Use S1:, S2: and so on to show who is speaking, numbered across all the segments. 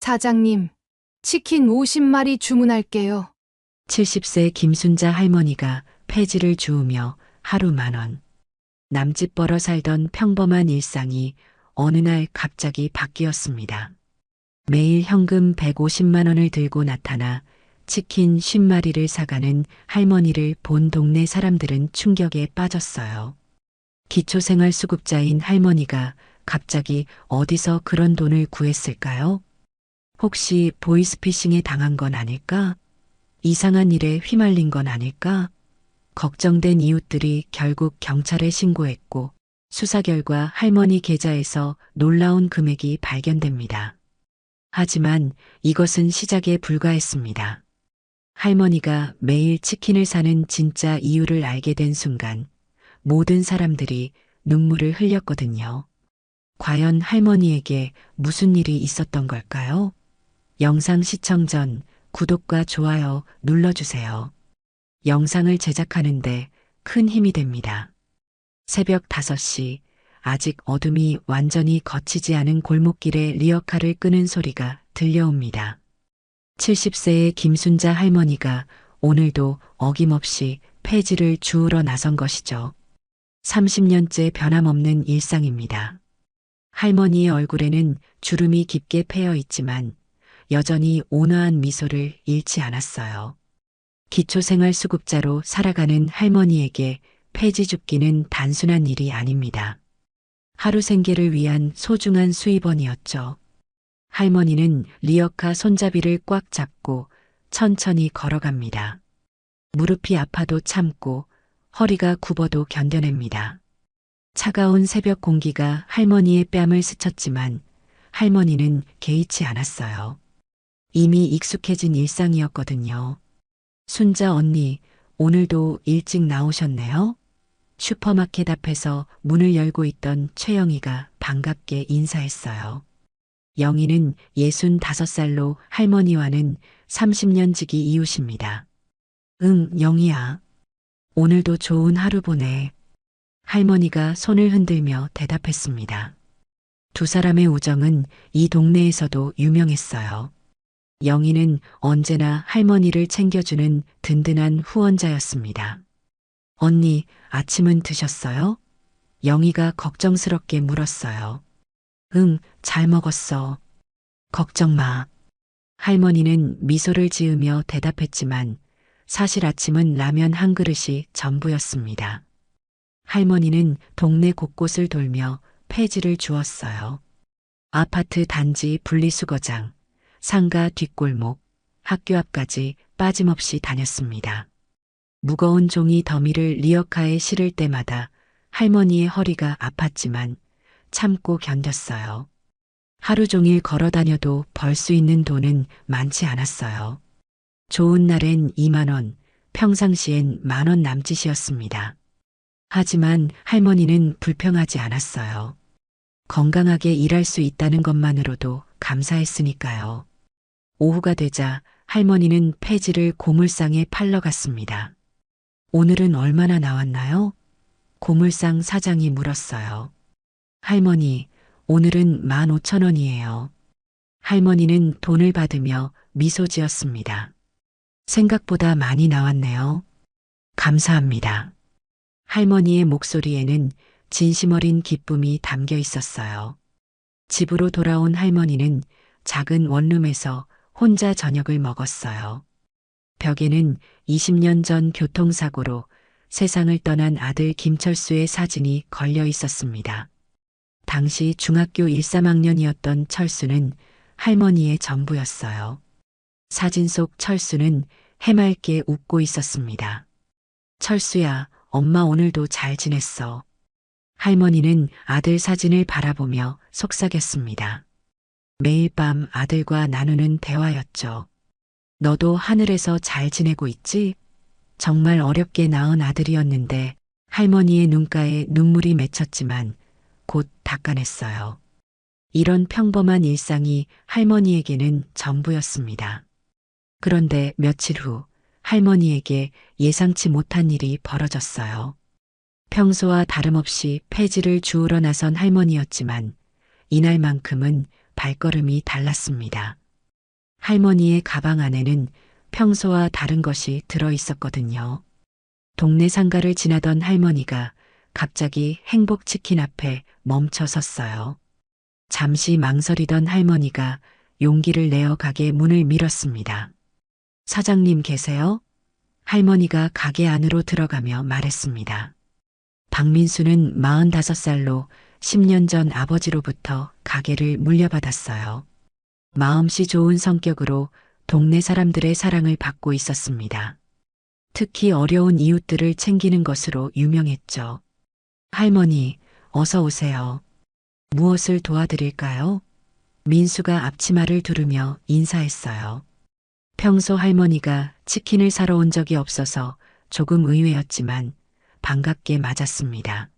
S1: 사장님, 치킨 50마리 주문할게요.
S2: 70세 김순자 할머니가 폐지를 주우며 하루 10,000원. 남집 벌어 살던 평범한 일상이 어느 날 갑자기 바뀌었습니다. 매일 현금 150만 원을 들고 나타나 치킨 50마리를 사가는 할머니를 본 동네 사람들은 충격에 빠졌어요. 기초생활수급자인 할머니가 갑자기 어디서 그런 돈을 구했을까요? 혹시 보이스피싱에 당한 건 아닐까? 이상한 일에 휘말린 건 아닐까? 걱정된 이웃들이 결국 경찰에 신고했고 수사 결과 할머니 계좌에서 놀라운 금액이 발견됩니다. 하지만 이것은 시작에 불과했습니다. 할머니가 매일 치킨을 사는 진짜 이유를 알게 된 순간 모든 사람들이 눈물을 흘렸거든요. 과연 할머니에게 무슨 일이 있었던 걸까요? 영상 시청 전 구독과 좋아요 눌러주세요. 영상을 제작하는데 큰 힘이 됩니다. 새벽 5시, 아직 어둠이 완전히 걷히지 않은 골목길에 리어카를 끄는 소리가 들려옵니다. 70세의 김순자 할머니가 오늘도 어김없이 폐지를 주우러 나선 것이죠. 30년째 변함없는 일상입니다. 할머니의 얼굴에는 주름이 깊게 패여 있지만 여전히 온화한 미소를 잃지 않았어요. 기초생활수급자로 살아가는 할머니에게 폐지 줍기는 단순한 일이 아닙니다. 하루 생계를 위한 소중한 수입원이었죠. 할머니는 리어카 손잡이를 꽉 잡고 천천히 걸어갑니다. 무릎이 아파도 참고 허리가 굽어도 견뎌냅니다. 차가운 새벽 공기가 할머니의 뺨을 스쳤지만 할머니는 개의치 않았어요. 이미 익숙해진 일상이었거든요. 순자 언니, 오늘도 일찍 나오셨네요? 슈퍼마켓 앞에서 문을 열고 있던 최영희가 반갑게 인사했어요. 영희는 65살로 할머니와는 30년 지기 이웃입니다. 응, 영희야. 오늘도 좋은 하루 보내. 할머니가 손을 흔들며 대답했습니다. 두 사람의 우정은 이 동네에서도 유명했어요. 영희는 언제나 할머니를 챙겨주는 든든한 후원자였습니다. 언니, 아침은 드셨어요? 영희가 걱정스럽게 물었어요. 응, 잘 먹었어. 걱정 마. 할머니는 미소를 지으며 대답했지만 사실 아침은 라면 한 그릇이 전부였습니다. 할머니는 동네 곳곳을 돌며 폐지를 주었어요. 아파트 단지 분리수거장, 상가 뒷골목, 학교 앞까지 빠짐없이 다녔습니다. 무거운 종이 더미를 리어카에 실을 때마다 할머니의 허리가 아팠지만 참고 견뎠어요. 하루 종일 걸어 다녀도 벌 수 있는 돈은 많지 않았어요. 좋은 날엔 2만 원, 평상시엔 10,000원 남짓이었습니다. 하지만 할머니는 불평하지 않았어요. 건강하게 일할 수 있다는 것만으로도 감사했으니까요. 오후가 되자 할머니는 폐지를 고물상에 팔러 갔습니다. 오늘은 얼마나 나왔나요? 고물상 사장이 물었어요. 할머니, 오늘은 15,000원이에요. 할머니는 돈을 받으며 미소 지었습니다. 생각보다 많이 나왔네요. 감사합니다. 할머니의 목소리에는 진심 어린 기쁨이 담겨 있었어요. 집으로 돌아온 할머니는 작은 원룸에서 혼자 저녁을 먹었어요. 벽에는 20년 전 교통사고로 세상을 떠난 아들 김철수의 사진이 걸려 있었습니다. 당시 중학교 1, 3학년이었던 철수는 할머니의 전부였어요. 사진 속 철수는 해맑게 웃고 있었습니다. 철수야, 엄마 오늘도 잘 지냈어. 할머니는 아들 사진을 바라보며 속삭였습니다. 매일 밤 아들과 나누는 대화였죠. 너도 하늘에서 잘 지내고 있지? 정말 어렵게 낳은 아들이었는데 할머니의 눈가에 눈물이 맺혔지만 곧 닦아냈어요. 이런 평범한 일상이 할머니에게는 전부였습니다. 그런데 며칠 후 할머니에게 예상치 못한 일이 벌어졌어요. 평소와 다름없이 폐지를 주우러 나선 할머니였지만 이날만큼은 발걸음이 달랐습니다. 할머니의 가방 안에는 평소와 다른 것이 들어 있었거든요. 동네 상가를 지나던 할머니가 갑자기 행복치킨 앞에 멈춰 섰어요. 잠시 망설이던 할머니가 용기를 내어 가게 문을 밀었습니다. 사장님 계세요? 할머니가 가게 안으로 들어가며 말했습니다. 박민수는 45살로 10년 전 아버지로부터 가게를 물려받았어요. 마음씨 좋은 성격으로 동네 사람들의 사랑을 받고 있었습니다. 특히 어려운 이웃들을 챙기는 것으로 유명했죠. 할머니, 어서 오세요. 무엇을 도와드릴까요? 민수가 앞치마를 두르며 인사했어요. 평소 할머니가 치킨을 사러 온 적이 없어서 조금 의외였지만 반갑게 맞았습니다.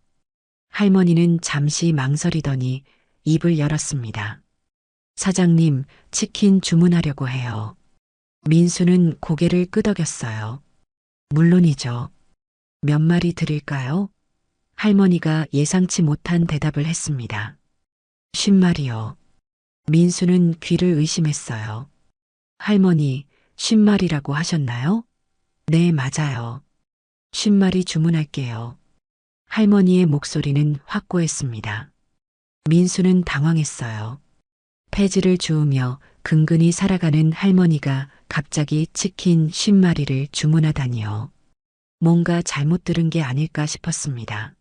S2: 할머니는 잠시 망설이더니 입을 열었습니다. 사장님, 치킨 주문하려고 해요. 민수는 고개를 끄덕였어요. 물론이죠. 몇 마리 드릴까요? 할머니가 예상치 못한 대답을 했습니다. 50마리요. 민수는 귀를 의심했어요. 할머니, 50마리라고 하셨나요? 네, 맞아요. 50마리 주문할게요. 할머니의 목소리는 확고했습니다. 민수는 당황했어요. 폐지를 주우며 근근히 살아가는 할머니가 갑자기 치킨 50마리를 주문하다니요. 뭔가 잘못 들은 게 아닐까 싶었습니다.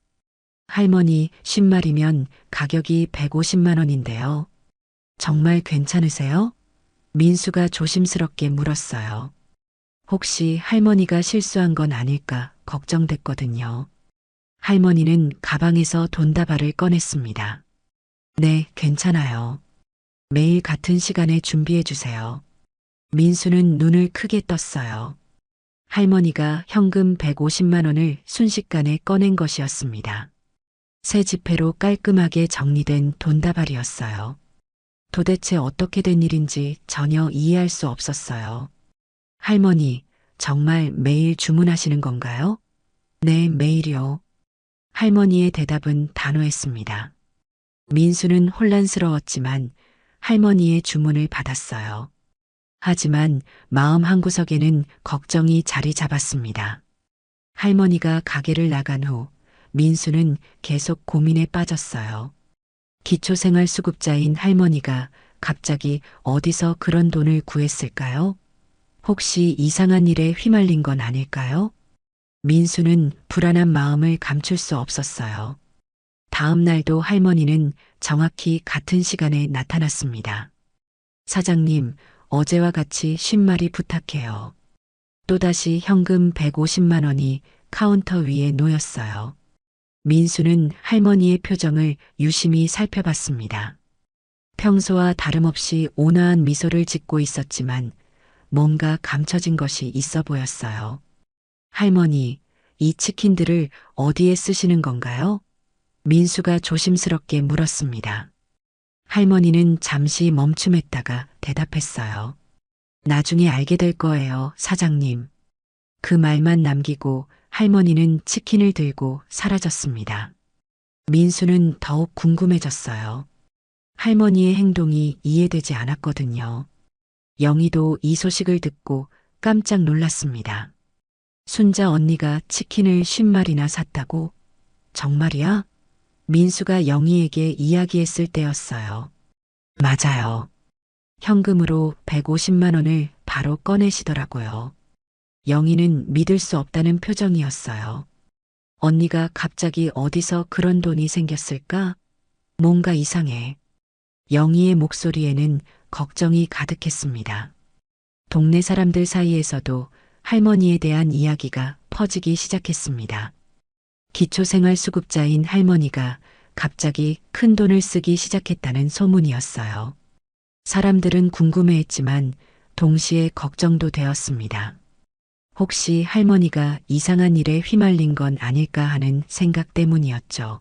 S2: 할머니 10마리면 가격이 150만 원인데요. 정말 괜찮으세요? 민수가 조심스럽게 물었어요. 혹시 할머니가 실수한 건 아닐까 걱정됐거든요. 할머니는 가방에서 돈다발을 꺼냈습니다. 네, 괜찮아요. 매일 같은 시간에 준비해 주세요. 민수는 눈을 크게 떴어요. 할머니가 현금 150만 원을 순식간에 꺼낸 것이었습니다. 새 지폐로 깔끔하게 정리된 돈다발이었어요. 도대체 어떻게 된 일인지 전혀 이해할 수 없었어요. 할머니, 정말 매일 주문하시는 건가요? 네, 매일이요. 할머니의 대답은 단호했습니다. 민수는 혼란스러웠지만 할머니의 주문을 받았어요. 하지만 마음 한구석에는 걱정이 자리 잡았습니다. 할머니가 가게를 나간 후 민수는 계속 고민에 빠졌어요. 기초생활수급자인 할머니가 갑자기 어디서 그런 돈을 구했을까요? 혹시 이상한 일에 휘말린 건 아닐까요? 민수는 불안한 마음을 감출 수 없었어요. 다음 날도 할머니는 정확히 같은 시간에 나타났습니다. 사장님, 어제와 같이 50마리 부탁해요. 또다시 현금 150만 원이 카운터 위에 놓였어요. 민수는 할머니의 표정을 유심히 살펴봤습니다. 평소와 다름없이 온화한 미소를 짓고 있었지만 뭔가 감춰진 것이 있어 보였어요. 할머니, 이 치킨들을 어디에 쓰시는 건가요? 민수가 조심스럽게 물었습니다. 할머니는 잠시 멈춤했다가 대답했어요. 나중에 알게 될 거예요, 사장님. 그 말만 남기고 할머니는 치킨을 들고 사라졌습니다. 민수는 더욱 궁금해졌어요. 할머니의 행동이 이해되지 않았거든요. 영희도 이 소식을 듣고 깜짝 놀랐습니다. 순자 언니가 치킨을 50마리나 샀다고? 정말이야? 민수가 영희에게 이야기했을 때였어요. 맞아요. 현금으로 150만 원을 바로 꺼내시더라고요. 영희는 믿을 수 없다는 표정이었어요. 언니가 갑자기 어디서 그런 돈이 생겼을까? 뭔가 이상해. 영희의 목소리에는 걱정이 가득했습니다. 동네 사람들 사이에서도 할머니에 대한 이야기가 퍼지기 시작했습니다. 기초생활수급자인 할머니가 갑자기 큰 돈을 쓰기 시작했다는 소문이었어요. 사람들은 궁금해했지만 동시에 걱정도 되었습니다. 혹시 할머니가 이상한 일에 휘말린 건 아닐까 하는 생각 때문이었죠.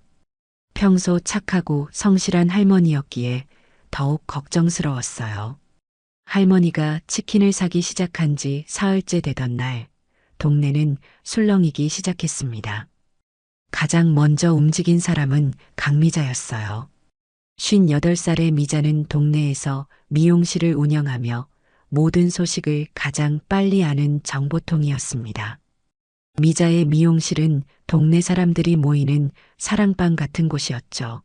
S2: 평소 착하고 성실한 할머니였기에 더욱 걱정스러웠어요. 할머니가 치킨을 사기 시작한 지 사흘째 되던 날, 동네는 술렁이기 시작했습니다. 가장 먼저 움직인 사람은 강미자였어요. 58살의 미자는 동네에서 미용실을 운영하며 모든 소식을 가장 빨리 아는 정보통이었습니다. 미자의 미용실은 동네 사람들이 모이는 사랑방 같은 곳이었죠.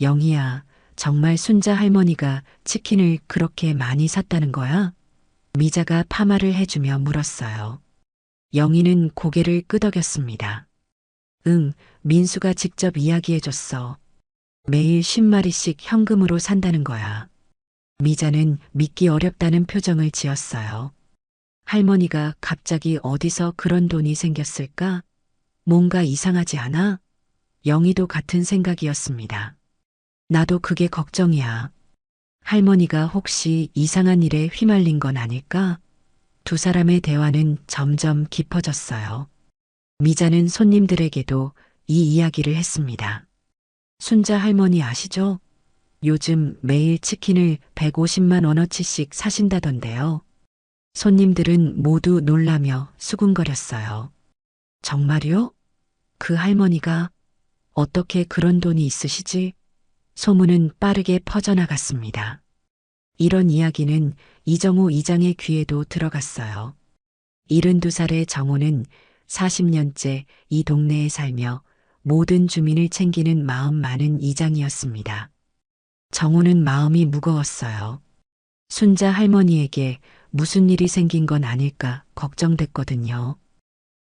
S2: 영희야, 정말 순자 할머니가 치킨을 그렇게 많이 샀다는 거야? 미자가 파마를 해주며 물었어요. 영희는 고개를 끄덕였습니다. 응, 민수가 직접 이야기해줬어. 매일 10마리씩 현금으로 산다는 거야. 미자는 믿기 어렵다는 표정을 지었어요. 할머니가 갑자기 어디서 그런 돈이 생겼을까? 뭔가 이상하지 않아? 영희도 같은 생각이었습니다. 나도 그게 걱정이야. 할머니가 혹시 이상한 일에 휘말린 건 아닐까? 두 사람의 대화는 점점 깊어졌어요. 미자는 손님들에게도 이 이야기를 했습니다. 순자 할머니 아시죠? 요즘 매일 치킨을 150만 원어치씩 사신다던데요. 손님들은 모두 놀라며 수군거렸어요. 정말요? 그 할머니가 어떻게 그런 돈이 있으시지? 소문은 빠르게 퍼져나갔습니다. 이런 이야기는 이정호 이장의 귀에도 들어갔어요. 72살의 정호는 40년째 이 동네에 살며 모든 주민을 챙기는 마음 많은 이장이었습니다. 정호는 마음이 무거웠어요. 순자 할머니에게 무슨 일이 생긴 건 아닐까 걱정됐거든요.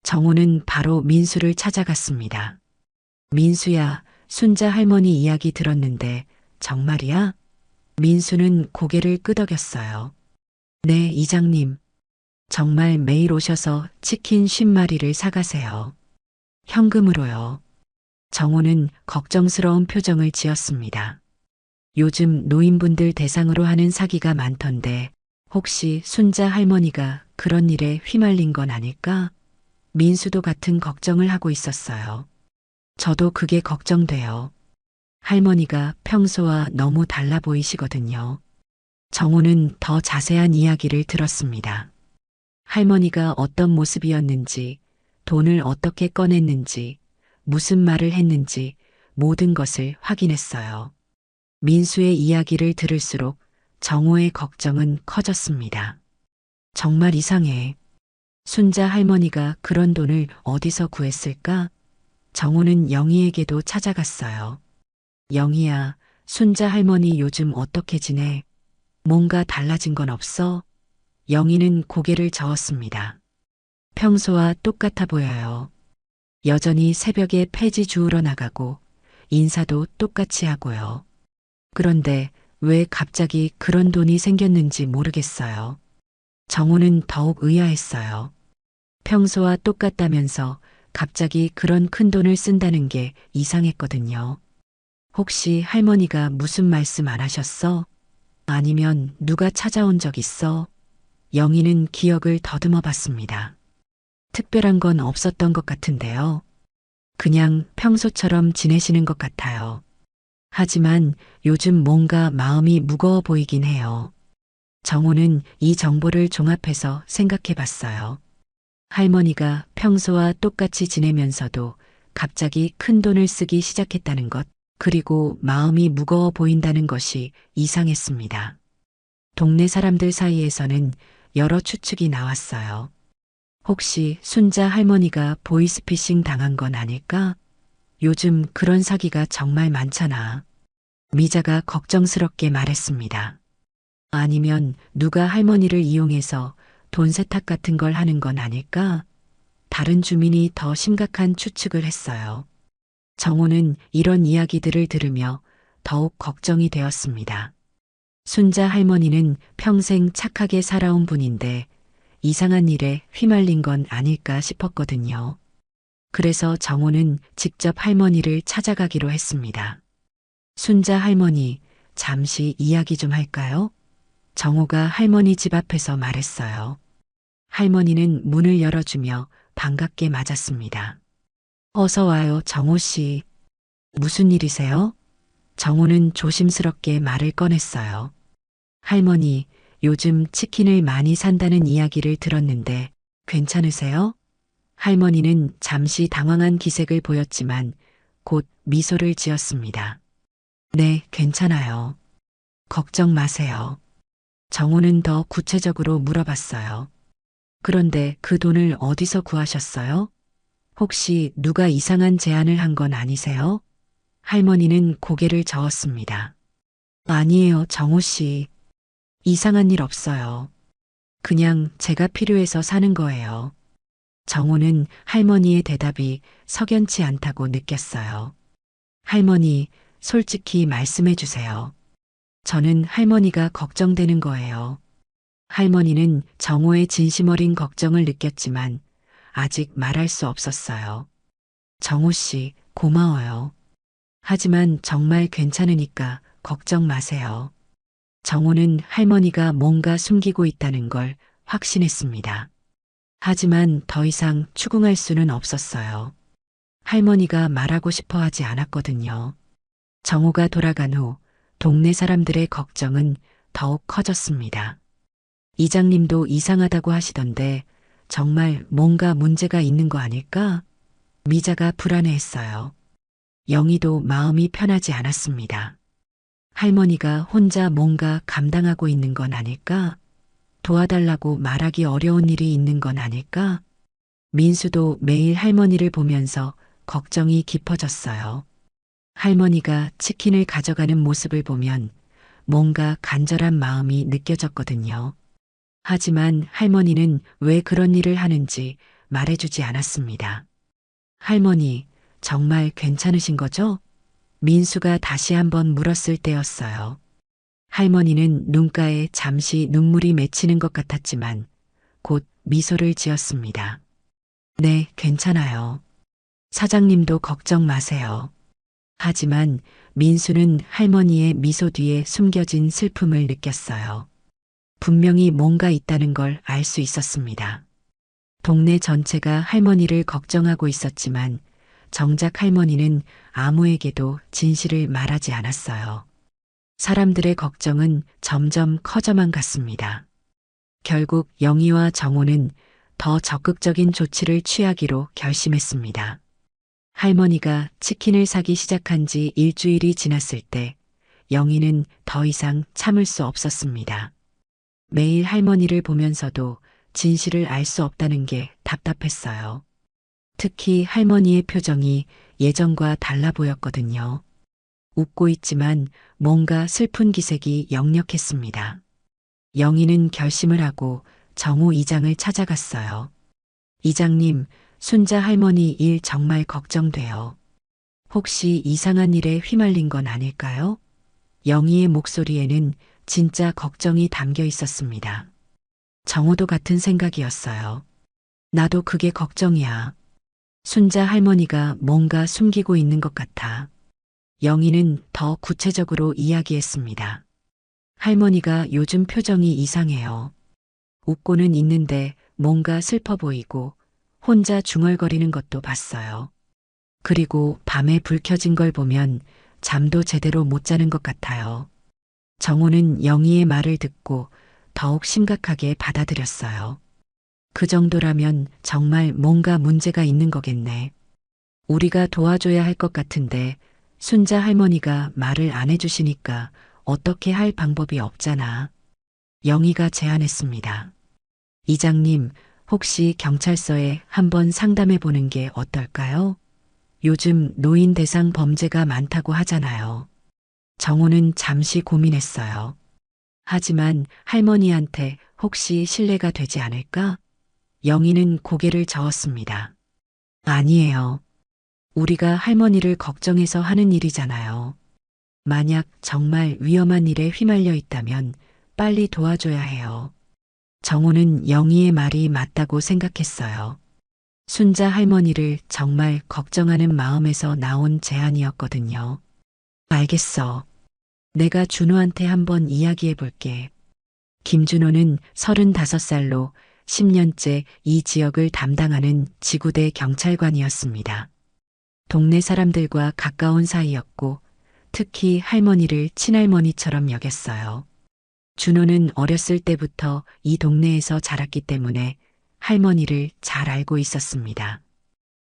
S2: 정호는 바로 민수를 찾아갔습니다. 민수야, 순자 할머니 이야기 들었는데 정말이야? 민수는 고개를 끄덕였어요. 네, 이장님. 정말 매일 오셔서 치킨 50마리를 사가세요. 현금으로요. 정호는 걱정스러운 표정을 지었습니다. 요즘 노인분들 대상으로 하는 사기가 많던데 혹시 순자 할머니가 그런 일에 휘말린 건 아닐까? 민수도 같은 걱정을 하고 있었어요. 저도 그게 걱정돼요. 할머니가 평소와 너무 달라 보이시거든요. 정호는 더 자세한 이야기를 들었습니다. 할머니가 어떤 모습이었는지, 돈을 어떻게 꺼냈는지, 무슨 말을 했는지 모든 것을 확인했어요. 민수의 이야기를 들을수록 정호의 걱정은 커졌습니다. 정말 이상해. 순자 할머니가 그런 돈을 어디서 구했을까? 정호는 영희에게도 찾아갔어요. 영희야, 순자 할머니 요즘 어떻게 지내? 뭔가 달라진 건 없어? 영희는 고개를 저었습니다. 평소와 똑같아 보여요. 여전히 새벽에 폐지 주우러 나가고 인사도 똑같이 하고요. 그런데 왜 갑자기 그런 돈이 생겼는지 모르겠어요. 정호는 더욱 의아했어요. 평소와 똑같다면서 갑자기 그런 큰 돈을 쓴다는 게 이상했거든요. 혹시 할머니가 무슨 말씀 안 하셨어? 아니면 누가 찾아온 적 있어? 영희는 기억을 더듬어 봤습니다. 특별한 건 없었던 것 같은데요. 그냥 평소처럼 지내시는 것 같아요. 하지만 요즘 뭔가 마음이 무거워 보이긴 해요. 정호는 이 정보를 종합해서 생각해 봤어요. 할머니가 평소와 똑같이 지내면서도 갑자기 큰 돈을 쓰기 시작했다는 것, 그리고 마음이 무거워 보인다는 것이 이상했습니다. 동네 사람들 사이에서는 여러 추측이 나왔어요. 혹시 순자 할머니가 보이스피싱 당한 건 아닐까? 요즘 그런 사기가 정말 많잖아. 미자가 걱정스럽게 말했습니다. 아니면 누가 할머니를 이용해서 돈 세탁 같은 걸 하는 건 아닐까? 다른 주민이 더 심각한 추측을 했어요. 정호는 이런 이야기들을 들으며 더욱 걱정이 되었습니다. 순자 할머니는 평생 착하게 살아온 분인데 이상한 일에 휘말린 건 아닐까 싶었거든요. 그래서 정호는 직접 할머니를 찾아가기로 했습니다. 순자 할머니, 잠시 이야기 좀 할까요? 정호가 할머니 집 앞에서 말했어요. 할머니는 문을 열어주며 반갑게 맞았습니다. 어서 와요, 정호 씨. 무슨 일이세요? 정호는 조심스럽게 말을 꺼냈어요. 할머니, 요즘 치킨을 많이 산다는 이야기를 들었는데 괜찮으세요? 할머니는 잠시 당황한 기색을 보였지만 곧 미소를 지었습니다. 네, 괜찮아요. 걱정 마세요. 정호는 더 구체적으로 물어봤어요. 그런데 그 돈을 어디서 구하셨어요? 혹시 누가 이상한 제안을 한 건 아니세요? 할머니는 고개를 저었습니다. 아니에요, 정호 씨. 이상한 일 없어요. 그냥 제가 필요해서 사는 거예요. 정호는 할머니의 대답이 석연치 않다고 느꼈어요. 할머니, 솔직히 말씀해 주세요. 저는 할머니가 걱정되는 거예요. 할머니는 정호의 진심 어린 걱정을 느꼈지만 아직 말할 수 없었어요. 정호 씨, 고마워요. 하지만 정말 괜찮으니까 걱정 마세요. 정호는 할머니가 뭔가 숨기고 있다는 걸 확신했습니다. 하지만 더 이상 추궁할 수는 없었어요. 할머니가 말하고 싶어 하지 않았거든요. 정호가 돌아간 후 동네 사람들의 걱정은 더욱 커졌습니다. 이장님도 이상하다고 하시던데 정말 뭔가 문제가 있는 거 아닐까? 미자가 불안해했어요. 영희도 마음이 편하지 않았습니다. 할머니가 혼자 뭔가 감당하고 있는 건 아닐까? 도와달라고 말하기 어려운 일이 있는 건 아닐까? 민수도 매일 할머니를 보면서 걱정이 깊어졌어요. 할머니가 치킨을 가져가는 모습을 보면 뭔가 간절한 마음이 느껴졌거든요. 하지만 할머니는 왜 그런 일을 하는지 말해주지 않았습니다. 할머니, 정말 괜찮으신 거죠? 민수가 다시 한번 물었을 때였어요. 할머니는 눈가에 잠시 눈물이 맺히는 것 같았지만 곧 미소를 지었습니다. 네, 괜찮아요. 사장님도 걱정 마세요. 하지만 민수는 할머니의 미소 뒤에 숨겨진 슬픔을 느꼈어요. 분명히 뭔가 있다는 걸 알 수 있었습니다. 동네 전체가 할머니를 걱정하고 있었지만 정작 할머니는 아무에게도 진실을 말하지 않았어요. 사람들의 걱정은 점점 커져만 갔습니다. 결국 영희와 정호는 더 적극적인 조치를 취하기로 결심했습니다. 할머니가 치킨을 사기 시작한 지 일주일이 지났을 때 영희는 더 이상 참을 수 없었습니다. 매일 할머니를 보면서도 진실을 알 수 없다는 게 답답했어요. 특히 할머니의 표정이 예전과 달라 보였거든요. 웃고 있지만 뭔가 슬픈 기색이 역력했습니다. 영희는 결심을 하고 정호 이장을 찾아갔어요. 이장님, 순자 할머니 일 정말 걱정돼요. 혹시 이상한 일에 휘말린 건 아닐까요? 영희의 목소리에는 진짜 걱정이 담겨 있었습니다. 정호도 같은 생각이었어요. 나도 그게 걱정이야. 순자 할머니가 뭔가 숨기고 있는 것 같아. 영희는 더 구체적으로 이야기했습니다. 할머니가 요즘 표정이 이상해요. 웃고는 있는데 뭔가 슬퍼 보이고 혼자 중얼거리는 것도 봤어요. 그리고 밤에 불 켜진 걸 보면 잠도 제대로 못 자는 것 같아요. 정호는 영희의 말을 듣고 더욱 심각하게 받아들였어요. 그 정도라면 정말 뭔가 문제가 있는 거겠네. 우리가 도와줘야 할 것 같은데 순자 할머니가 말을 안 해주시니까 어떻게 할 방법이 없잖아. 영희가 제안했습니다. 이장님, 혹시 경찰서에 한번 상담해 보는 게 어떨까요? 요즘 노인 대상 범죄가 많다고 하잖아요. 정호는 잠시 고민했어요. 하지만 할머니한테 혹시 신뢰가 되지 않을까? 영희는 고개를 저었습니다. 아니에요. 우리가 할머니를 걱정해서 하는 일이잖아요. 만약 정말 위험한 일에 휘말려 있다면 빨리 도와줘야 해요. 정호는 영희의 말이 맞다고 생각했어요. 순자 할머니를 정말 걱정하는 마음에서 나온 제안이었거든요. 알겠어. 내가 준호한테 한번 이야기해 볼게. 김준호는 35살로 10년째 이 지역을 담당하는 지구대 경찰관이었습니다. 동네 사람들과 가까운 사이였고 특히 할머니를 친할머니처럼 여겼어요. 준호는 어렸을 때부터 이 동네에서 자랐기 때문에 할머니를 잘 알고 있었습니다.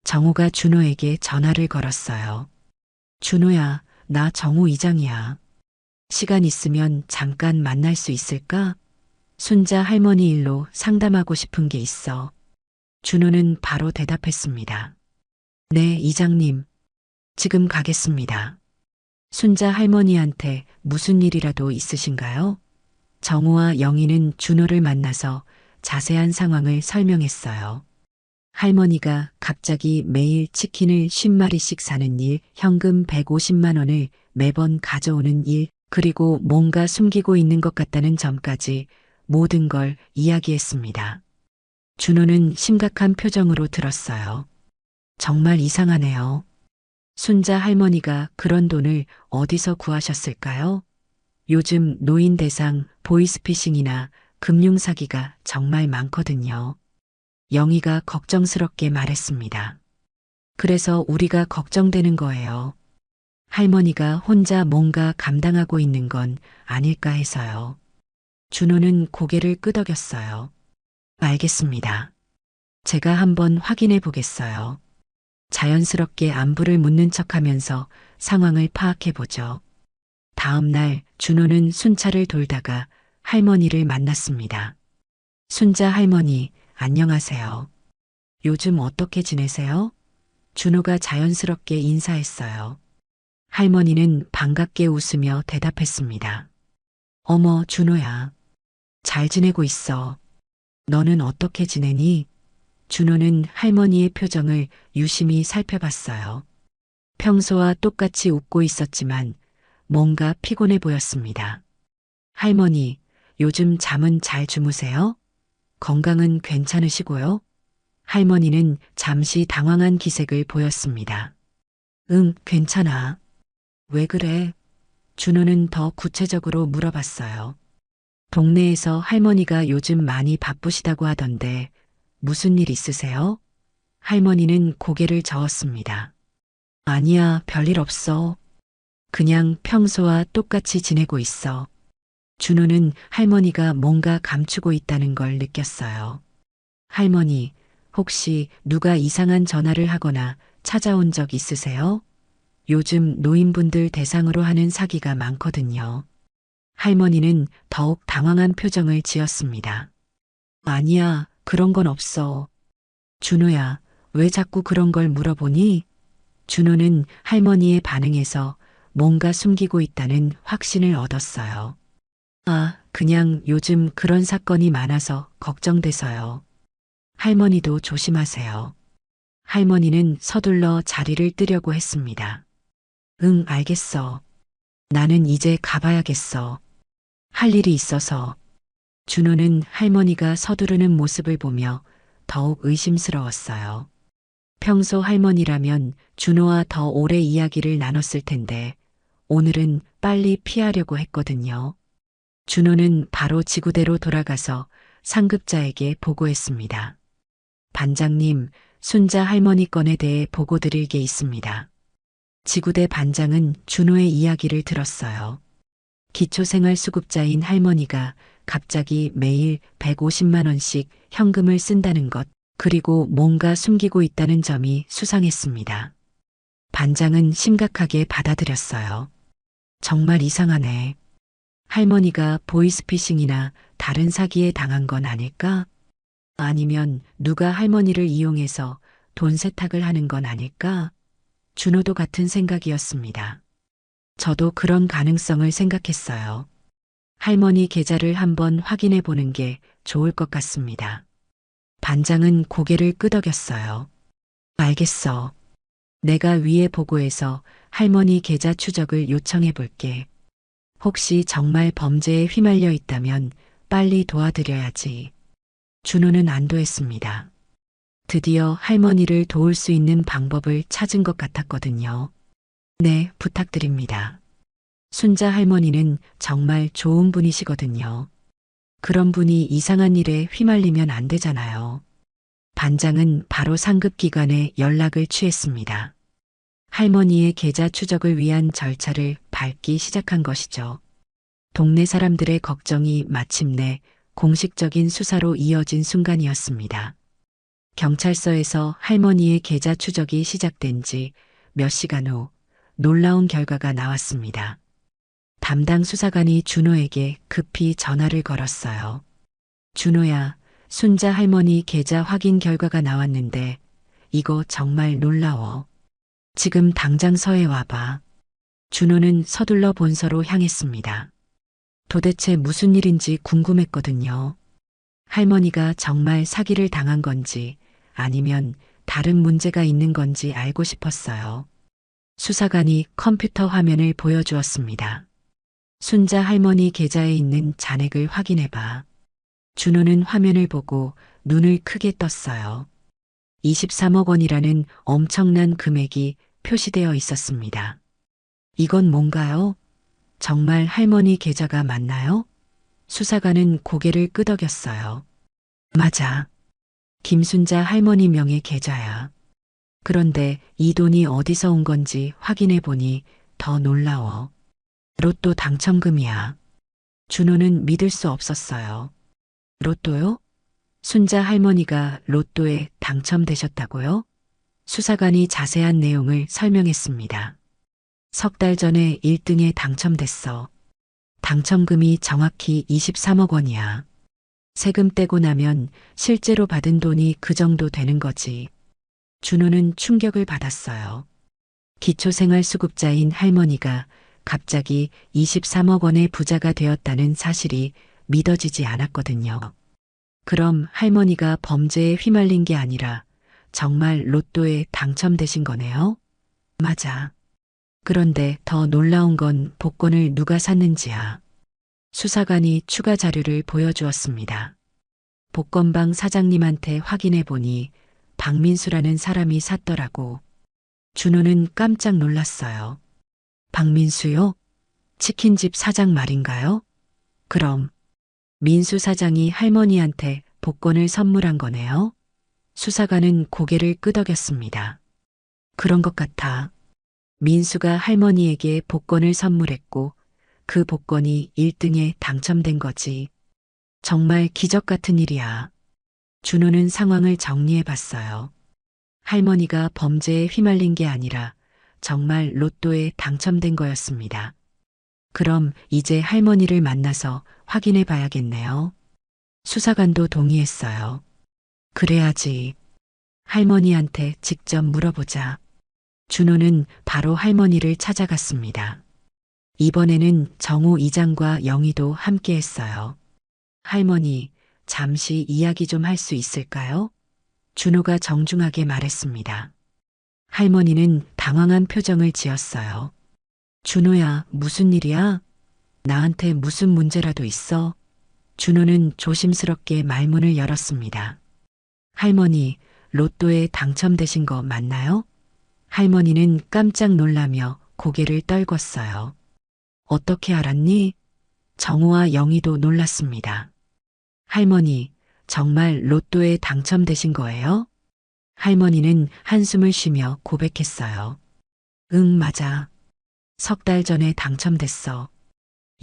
S2: 정호가 준호에게 전화를 걸었어요. 준호야, 나 정호 이장이야. 시간 있으면 잠깐 만날 수 있을까? 순자 할머니 일로 상담하고 싶은 게 있어. 준호는 바로 대답했습니다. 네, 이장님. 지금 가겠습니다. 순자 할머니한테 무슨 일이라도 있으신가요? 정우와 영희는 준호를 만나서 자세한 상황을 설명했어요. 할머니가 갑자기 매일 치킨을 50마리씩 사는 일, 현금 150만 원을 매번 가져오는 일, 그리고 뭔가 숨기고 있는 것 같다는 점까지 모든 걸 이야기했습니다. 준호는 심각한 표정으로 들었어요. 정말 이상하네요. 순자 할머니가 그런 돈을 어디서 구하셨을까요? 요즘 노인 대상 보이스피싱이나 금융사기가 정말 많거든요. 영희가 걱정스럽게 말했습니다. 그래서 우리가 걱정되는 거예요. 할머니가 혼자 뭔가 감당하고 있는 건 아닐까 해서요. 준호는 고개를 끄덕였어요. 알겠습니다. 제가 한번 확인해 보겠어요. 자연스럽게 안부를 묻는 척하면서 상황을 파악해 보죠. 다음 날 준호는 순찰을 돌다가 할머니를 만났습니다. 순자 할머니, 안녕하세요. 요즘 어떻게 지내세요? 준호가 자연스럽게 인사했어요. 할머니는 반갑게 웃으며 대답했습니다. 어머, 준호야. 잘 지내고 있어. 너는 어떻게 지내니? 준호는 할머니의 표정을 유심히 살펴봤어요. 평소와 똑같이 웃고 있었지만 뭔가 피곤해 보였습니다. 할머니, 요즘 잠은 잘 주무세요? 건강은 괜찮으시고요? 할머니는 잠시 당황한 기색을 보였습니다. 응, 괜찮아. 왜 그래? 준호는 더 구체적으로 물어봤어요. 동네에서 할머니가 요즘 많이 바쁘시다고 하던데 무슨 일 있으세요? 할머니는 고개를 저었습니다. 아니야, 별일 없어. 그냥 평소와 똑같이 지내고 있어. 준호는 할머니가 뭔가 감추고 있다는 걸 느꼈어요. 할머니, 혹시 누가 이상한 전화를 하거나 찾아온 적 있으세요? 요즘 노인분들 대상으로 하는 사기가 많거든요. 할머니는 더욱 당황한 표정을 지었습니다. 아니야, 그런 건 없어. 준호야, 왜 자꾸 그런 걸 물어보니? 준호는 할머니의 반응에서 뭔가 숨기고 있다는 확신을 얻었어요. 아, 그냥 요즘 그런 사건이 많아서 걱정돼서요. 할머니도 조심하세요. 할머니는 서둘러 자리를 뜨려고 했습니다. 응, 알겠어. 나는 이제 가봐야겠어. 할 일이 있어서. 준호는 할머니가 서두르는 모습을 보며 더욱 의심스러웠어요. 평소 할머니라면 준호와 더 오래 이야기를 나눴을 텐데 오늘은 빨리 피하려고 했거든요. 준호는 바로 지구대로 돌아가서 상급자에게 보고했습니다. 반장님, 순자 할머니 건에 대해 보고 드릴 게 있습니다. 지구대 반장은 준호의 이야기를 들었어요. 기초생활수급자인 할머니가 갑자기 매일 150만 원씩 현금을 쓴다는 것, 그리고 뭔가 숨기고 있다는 점이 수상했습니다. 반장은 심각하게 받아들였어요. 정말 이상하네. 할머니가 보이스피싱이나 다른 사기에 당한 건 아닐까? 아니면 누가 할머니를 이용해서 돈 세탁을 하는 건 아닐까? 준호도 같은 생각이었습니다. 저도 그런 가능성을 생각했어요. 할머니 계좌를 한번 확인해 보는 게 좋을 것 같습니다. 반장은 고개를 끄덕였어요. 알겠어. 내가 위에 보고해서 할머니 계좌 추적을 요청해 볼게. 혹시 정말 범죄에 휘말려 있다면 빨리 도와드려야지. 준호는 안도했습니다. 드디어 할머니를 도울 수 있는 방법을 찾은 것 같았거든요. 네, 부탁드립니다. 순자 할머니는 정말 좋은 분이시거든요. 그런 분이 이상한 일에 휘말리면 안 되잖아요. 반장은 바로 상급기관에 연락을 취했습니다. 할머니의 계좌 추적을 위한 절차를 밟기 시작한 것이죠. 동네 사람들의 걱정이 마침내 공식적인 수사로 이어진 순간이었습니다. 경찰서에서 할머니의 계좌 추적이 시작된 지 몇 시간 후 놀라운 결과가 나왔습니다. 담당 수사관이 준호에게 급히 전화를 걸었어요. 준호야, 순자 할머니 계좌 확인 결과가 나왔는데 이거 정말 놀라워. 지금 당장 서해 와봐. 준호는 서둘러 본서로 향했습니다. 도대체 무슨 일인지 궁금했거든요. 할머니가 정말 사기를 당한 건지 아니면 다른 문제가 있는 건지 알고 싶었어요. 수사관이 컴퓨터 화면을 보여주었습니다. 순자 할머니 계좌에 있는 잔액을 확인해봐. 준호는 화면을 보고 눈을 크게 떴어요. 23억 원이라는 엄청난 금액이 표시되어 있었습니다. 이건 뭔가요? 정말 할머니 계좌가 맞나요? 수사관은 고개를 끄덕였어요. 맞아. 김순자 할머니 명의 계좌야. 그런데 이 돈이 어디서 온 건지 확인해 보니 더 놀라워. 로또 당첨금이야. 준호는 믿을 수 없었어요. 로또요? 순자 할머니가 로또에 당첨되셨다고요? 수사관이 자세한 내용을 설명했습니다. 석 달 전에 1등에 당첨됐어. 당첨금이 정확히 23억 원이야. 세금 떼고 나면 실제로 받은 돈이 그 정도 되는 거지. 준호는 충격을 받았어요. 기초생활수급자인 할머니가 갑자기 23억 원의 부자가 되었다는 사실이 믿어지지 않았거든요. 그럼 할머니가 범죄에 휘말린 게 아니라 정말 로또에 당첨되신 거네요? 맞아. 그런데 더 놀라운 건 복권을 누가 샀는지야. 수사관이 추가 자료를 보여주었습니다. 복권방 사장님한테 확인해 보니 박민수라는 사람이 샀더라고. 준호는 깜짝 놀랐어요. 박민수요? 치킨집 사장 말인가요? 그럼 민수 사장이 할머니한테 복권을 선물한 거네요? 수사관은 고개를 끄덕였습니다. 그런 것 같아. 민수가 할머니에게 복권을 선물했고 그 복권이 1등에 당첨된 거지. 정말 기적 같은 일이야. 준호는 상황을 정리해 봤어요. 할머니가 범죄에 휘말린 게 아니라 정말 로또에 당첨된 거였습니다. 그럼 이제 할머니를 만나서 확인해 봐야겠네요. 수사관도 동의했어요. 그래야지. 할머니한테 직접 물어보자. 준호는 바로 할머니를 찾아갔습니다. 이번에는 정우 이장과 영희도 함께 했어요. 할머니, 잠시 이야기 좀 할 수 있을까요? 준호가 정중하게 말했습니다. 할머니는 당황한 표정을 지었어요. 준호야, 무슨 일이야? 나한테 무슨 문제라도 있어? 준호는 조심스럽게 말문을 열었습니다. 할머니, 로또에 당첨되신 거 맞나요? 할머니는 깜짝 놀라며 고개를 떨궜어요. 어떻게 알았니? 정우와 영희도 놀랐습니다. 할머니, 정말 로또에 당첨되신 거예요? 할머니는 한숨을 쉬며 고백했어요. 응, 맞아. 석 달 전에 당첨됐어.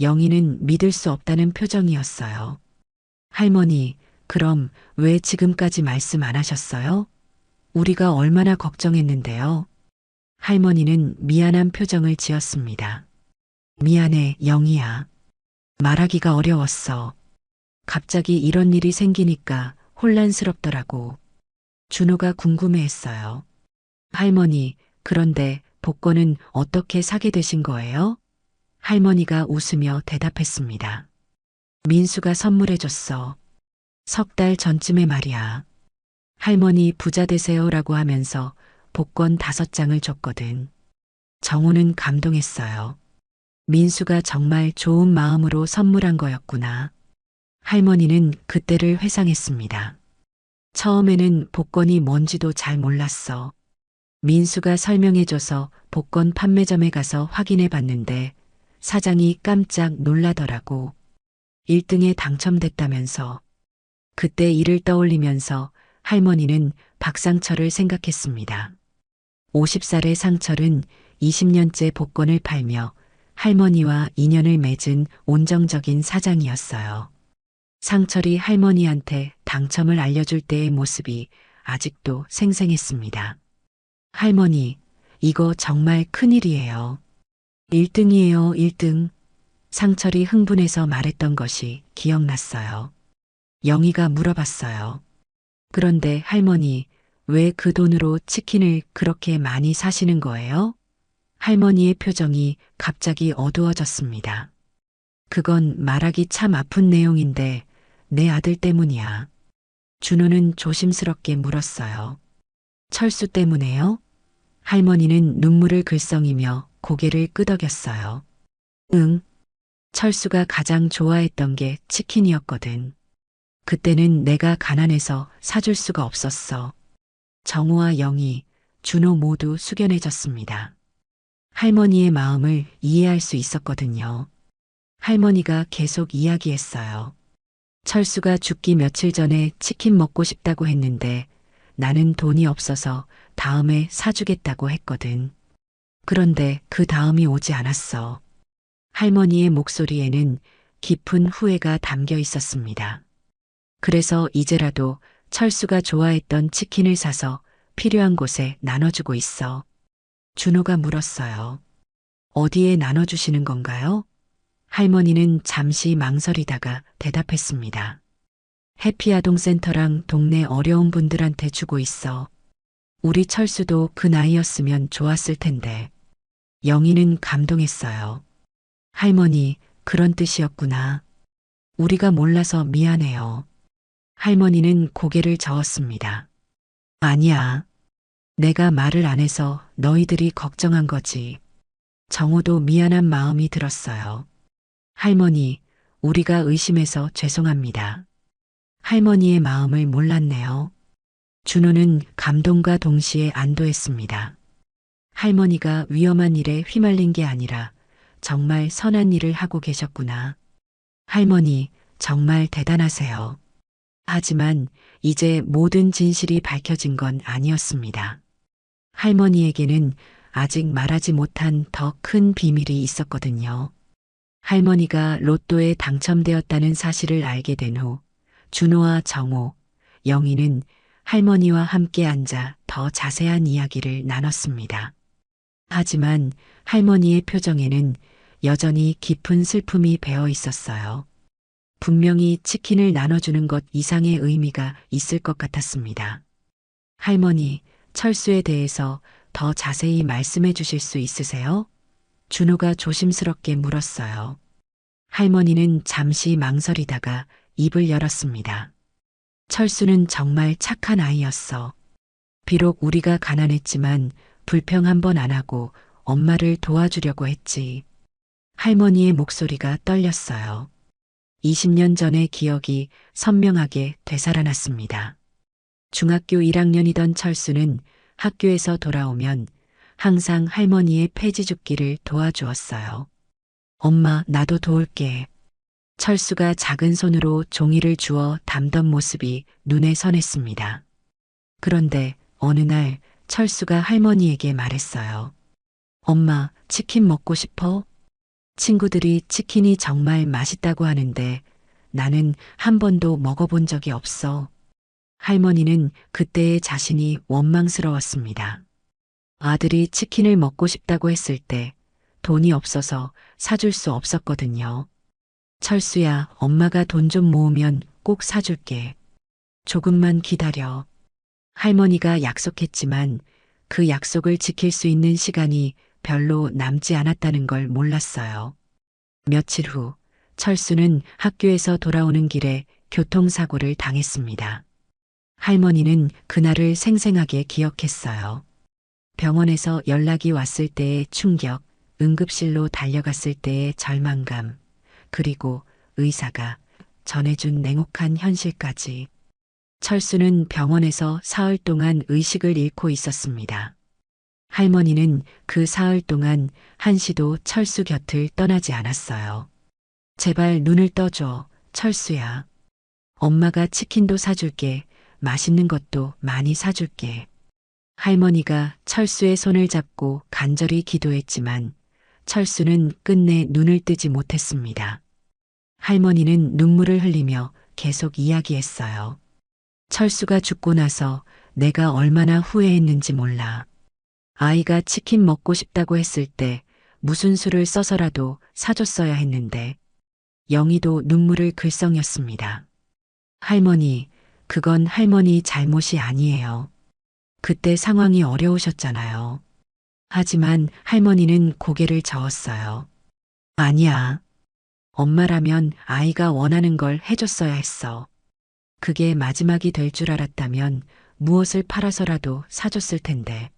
S2: 영희는 믿을 수 없다는 표정이었어요. 할머니, 그럼 왜 지금까지 말씀 안 하셨어요? 우리가 얼마나 걱정했는데요. 할머니는 미안한 표정을 지었습니다. 미안해, 영희야. 말하기가 어려웠어. 갑자기 이런 일이 생기니까 혼란스럽더라고. 준호가 궁금해했어요. 할머니, 그런데 복권은 어떻게 사게 되신 거예요? 할머니가 웃으며 대답했습니다. 민수가 선물해줬어. 석 달 전쯤에 말이야. 할머니 부자 되세요라고 하면서 복권 5장을 줬거든. 정우는 감동했어요. 민수가 정말 좋은 마음으로 선물한 거였구나. 할머니는 그때를 회상했습니다. 처음에는 복권이 뭔지도 잘 몰랐어. 민수가 설명해줘서 복권 판매점에 가서 확인해 봤는데 사장이 깜짝 놀라더라고. 1등에 당첨됐다면서. 그때 일을 떠올리면서 할머니는 박상철을 생각했습니다. 50살의 상철은 20년째 복권을 팔며 할머니와 인연을 맺은 온정적인 사장이었어요. 상철이 할머니한테 당첨을 알려줄 때의 모습이 아직도 생생했습니다. 할머니, 이거 정말 큰일이에요. 1등이에요, 1등. 상철이 흥분해서 말했던 것이 기억났어요. 영희가 물어봤어요. 그런데 할머니, 왜 그 돈으로 치킨을 그렇게 많이 사시는 거예요? 할머니의 표정이 갑자기 어두워졌습니다. 그건 말하기 참 아픈 내용인데 내 아들 때문이야. 준호는 조심스럽게 물었어요. 철수 때문에요? 할머니는 눈물을 글썽이며 고개를 끄덕였어요. 응. 철수가 가장 좋아했던 게 치킨이었거든. 그때는 내가 가난해서 사줄 수가 없었어. 정우와 영희, 준호 모두 숙연해졌습니다. 할머니의 마음을 이해할 수 있었거든요. 할머니가 계속 이야기했어요. 철수가 죽기 며칠 전에 치킨 먹고 싶다고 했는데 나는 돈이 없어서 다음에 사주겠다고 했거든. 그런데 그 다음이 오지 않았어. 할머니의 목소리에는 깊은 후회가 담겨 있었습니다. 그래서 이제라도 철수가 좋아했던 치킨을 사서 필요한 곳에 나눠주고 있어. 준호가 물었어요. 어디에 나눠주시는 건가요? 할머니는 잠시 망설이다가 대답했습니다. 해피아동센터랑 동네 어려운 분들한테 주고 있어. 우리 철수도 그 나이였으면 좋았을 텐데. 영희는 감동했어요. 할머니, 그런 뜻이었구나. 우리가 몰라서 미안해요. 할머니는 고개를 저었습니다. 아니야. 내가 말을 안 해서 너희들이 걱정한 거지. 정호도 미안한 마음이 들었어요. 할머니, 우리가 의심해서 죄송합니다. 할머니의 마음을 몰랐네요. 준호는 감동과 동시에 안도했습니다. 할머니가 위험한 일에 휘말린 게 아니라 정말 선한 일을 하고 계셨구나. 할머니, 정말 대단하세요. 하지만 이제 모든 진실이 밝혀진 건 아니었습니다. 할머니에게는 아직 말하지 못한 더 큰 비밀이 있었거든요. 할머니가 로또에 당첨되었다는 사실을 알게 된 후 준호와 정호, 영희는 할머니와 함께 앉아 더 자세한 이야기를 나눴습니다. 하지만 할머니의 표정에는 여전히 깊은 슬픔이 배어 있었어요. 분명히 치킨을 나눠주는 것 이상의 의미가 있을 것 같았습니다. 할머니, 철수에 대해서 더 자세히 말씀해 주실 수 있으세요? 준호가 조심스럽게 물었어요. 할머니는 잠시 망설이다가 입을 열었습니다. 철수는 정말 착한 아이였어. 비록 우리가 가난했지만 불평 한 번 안 하고 엄마를 도와주려고 했지. 할머니의 목소리가 떨렸어요. 20년 전의 기억이 선명하게 되살아났습니다. 중학교 1학년이던 철수는 학교에서 돌아오면 항상 할머니의 폐지 줍기를 도와주었어요. 엄마, 나도 도울게. 철수가 작은 손으로 종이를 주워 담던 모습이 눈에 선했습니다. 그런데 어느 날 철수가 할머니에게 말했어요. 엄마, 치킨 먹고 싶어? 친구들이 치킨이 정말 맛있다고 하는데 나는 한 번도 먹어본 적이 없어. 할머니는 그때의 자신이 원망스러웠습니다. 아들이 치킨을 먹고 싶다고 했을 때 돈이 없어서 사줄 수 없었거든요. 철수야, 엄마가 돈 좀 모으면 꼭 사줄게. 조금만 기다려. 할머니가 약속했지만 그 약속을 지킬 수 있는 시간이 별로 남지 않았다는 걸 몰랐어요. 며칠 후 철수는 학교에서 돌아오는 길에 교통사고를 당했습니다. 할머니는 그날을 생생하게 기억했어요. 병원에서 연락이 왔을 때의 충격, 응급실로 달려갔을 때의 절망감, 그리고 의사가 전해준 냉혹한 현실까지. 철수는 병원에서 사흘 동안 의식을 잃고 있었습니다. 할머니는 그 사흘 동안 한시도 철수 곁을 떠나지 않았어요. 제발 눈을 떠줘, 철수야. 엄마가 치킨도 사줄게, 맛있는 것도 많이 사줄게. 할머니가 철수의 손을 잡고 간절히 기도했지만 철수는 끝내 눈을 뜨지 못했습니다. 할머니는 눈물을 흘리며 계속 이야기했어요. 철수가 죽고 나서 내가 얼마나 후회했는지 몰라. 아이가 치킨 먹고 싶다고 했을 때 무슨 수를 써서라도 사줬어야 했는데. 영희도 눈물을 글썽였습니다. 할머니, 그건 할머니 잘못이 아니에요. 그때 상황이 어려우셨잖아요. 하지만 할머니는 고개를 저었어요. 아니야. 엄마라면 아이가 원하는 걸 해줬어야 했어. 그게 마지막이 될 줄 알았다면 무엇을 팔아서라도 사줬을 텐데.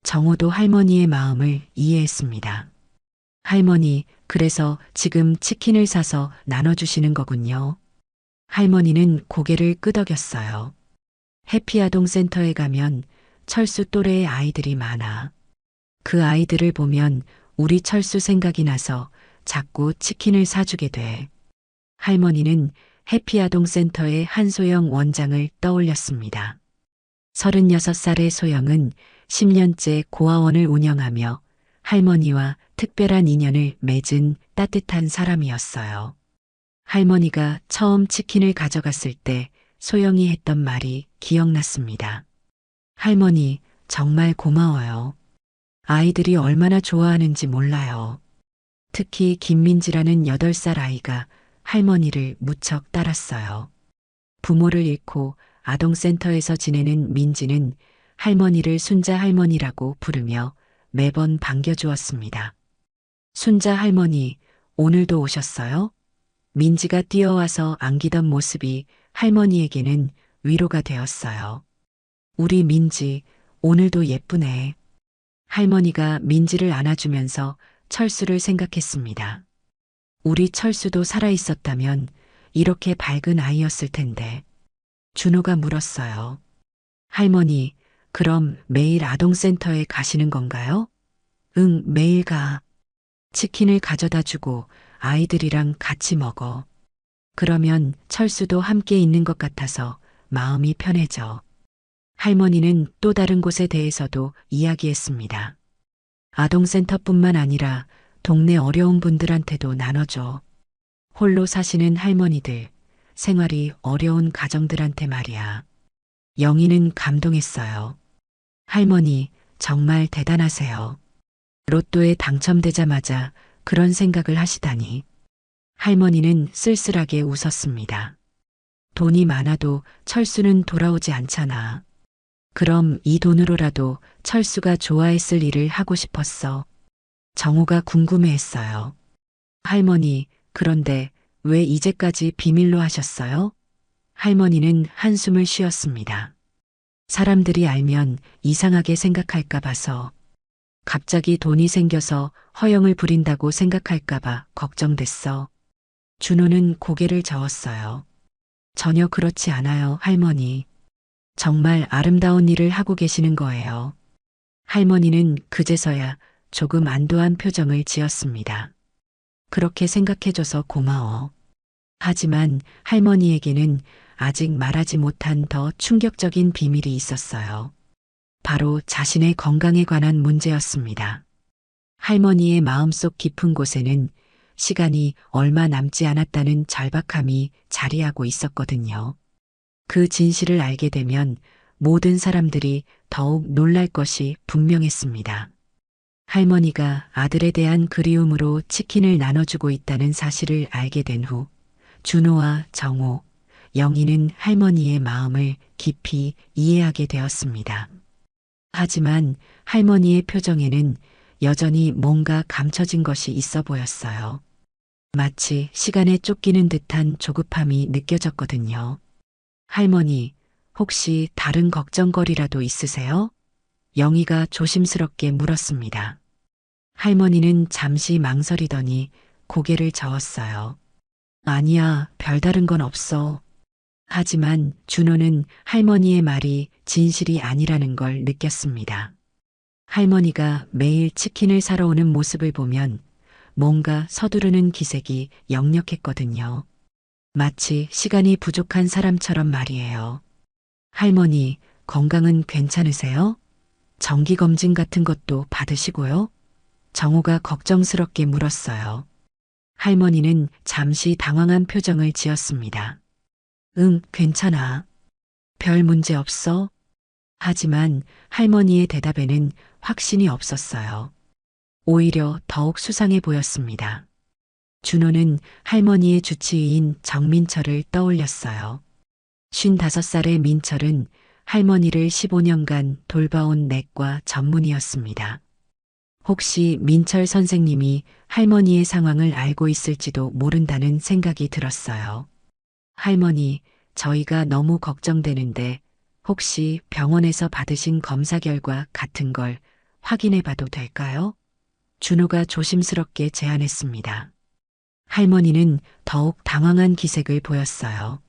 S2: 정호도 할머니의 마음을 이해했습니다. 할머니, 그래서 지금 치킨을 사서 나눠주시는 거군요. 할머니는 고개를 끄덕였어요. 해피아동 센터에 가면 철수 또래의 아이들이 많아. 그 아이들을 보면 우리 철수 생각이 나서 자꾸 치킨을 사주게 돼. 할머니는 해피아동 센터의 한소영 원장을 떠올렸습니다. 36살의 소영은 10년째 고아원을 운영하며 할머니와 특별한 인연을 맺은 따뜻한 사람이었어요. 할머니가 처음 치킨을 가져갔을 때 소영이 했던 말이 기억났습니다. 할머니, 정말 고마워요. 아이들이 얼마나 좋아하는지 몰라요. 특히 김민지라는 8살 아이가 할머니를 무척 따랐어요. 부모를 잃고 아동센터에서 지내는 민지는 할머니를 순자 할머니라고 부르며 매번 반겨주었습니다. 순자 할머니, 오늘도 오셨어요? 민지가 뛰어와서 안기던 모습이 할머니에게는 위로가 되었어요. 우리 민지, 오늘도 예쁘네. 할머니가 민지를 안아주면서 철수를 생각했습니다. 우리 철수도 살아있었다면 이렇게 밝은 아이였을 텐데. 준호가 물었어요. 할머니, 그럼 매일 아동센터에 가시는 건가요? 응, 매일 가. 치킨을 가져다 주고 아이들이랑 같이 먹어. 그러면 철수도 함께 있는 것 같아서 마음이 편해져. 할머니는 또 다른 곳에 대해서도 이야기했습니다. 아동센터뿐만 아니라 동네 어려운 분들한테도 나눠줘. 홀로 사시는 할머니들, 생활이 어려운 가정들한테 말이야. 영희는 감동했어요. 할머니, 정말 대단하세요. 로또에 당첨되자마자 그런 생각을 하시다니. 할머니는 쓸쓸하게 웃었습니다. 돈이 많아도 철수는 돌아오지 않잖아. 그럼 이 돈으로라도 철수가 좋아했을 일을 하고 싶었어. 정호가 궁금해했어요. 할머니, 그런데 왜 이제까지 비밀로 하셨어요? 할머니는 한숨을 쉬었습니다. 사람들이 알면 이상하게 생각할까 봐서. 갑자기 돈이 생겨서 허영을 부린다고 생각할까 봐 걱정됐어. 준호는 고개를 저었어요. 전혀 그렇지 않아요, 할머니. 정말 아름다운 일을 하고 계시는 거예요. 할머니는 그제서야 조금 안도한 표정을 지었습니다. 그렇게 생각해줘서 고마워. 하지만 할머니에게는 아직 말하지 못한 더 충격적인 비밀이 있었어요. 바로 자신의 건강에 관한 문제였습니다. 할머니의 마음속 깊은 곳에는 시간이 얼마 남지 않았다는 절박함이 자리하고 있었거든요. 그 진실을 알게 되면 모든 사람들이 더욱 놀랄 것이 분명했습니다. 할머니가 아들에 대한 그리움으로 치킨을 나눠주고 있다는 사실을 알게 된 후 준호와 정호, 영희는 할머니의 마음을 깊이 이해하게 되었습니다. 하지만 할머니의 표정에는 여전히 뭔가 감춰진 것이 있어 보였어요. 마치 시간에 쫓기는 듯한 조급함이 느껴졌거든요. 할머니, 혹시 다른 걱정거리라도 있으세요? 영희가 조심스럽게 물었습니다. 할머니는 잠시 망설이더니 고개를 저었어요. 아니야, 별다른 건 없어. 하지만 준호는 할머니의 말이 진실이 아니라는 걸 느꼈습니다. 할머니가 매일 치킨을 사러 오는 모습을 보면 뭔가 서두르는 기색이 역력했거든요. 마치 시간이 부족한 사람처럼 말이에요. 할머니, 건강은 괜찮으세요? 정기검진 같은 것도 받으시고요? 정호가 걱정스럽게 물었어요. 할머니는 잠시 당황한 표정을 지었습니다. 응, 괜찮아. 별 문제 없어? 하지만 할머니의 대답에는 확신이 없었어요. 오히려 더욱 수상해 보였습니다. 준호는 할머니의 주치의인 정민철을 떠올렸어요. 55살의 민철은 할머니를 15년간 돌봐온 내과 전문의였습니다. 혹시 민철 선생님이 할머니의 상황을 알고 있을지도 모른다는 생각이 들었어요. 할머니, 저희가 너무 걱정되는데 혹시 병원에서 받으신 검사 결과 같은 걸 확인해 봐도 될까요? 준호가 조심스럽게 제안했습니다. 할머니는 더욱 당황한 기색을 보였어요.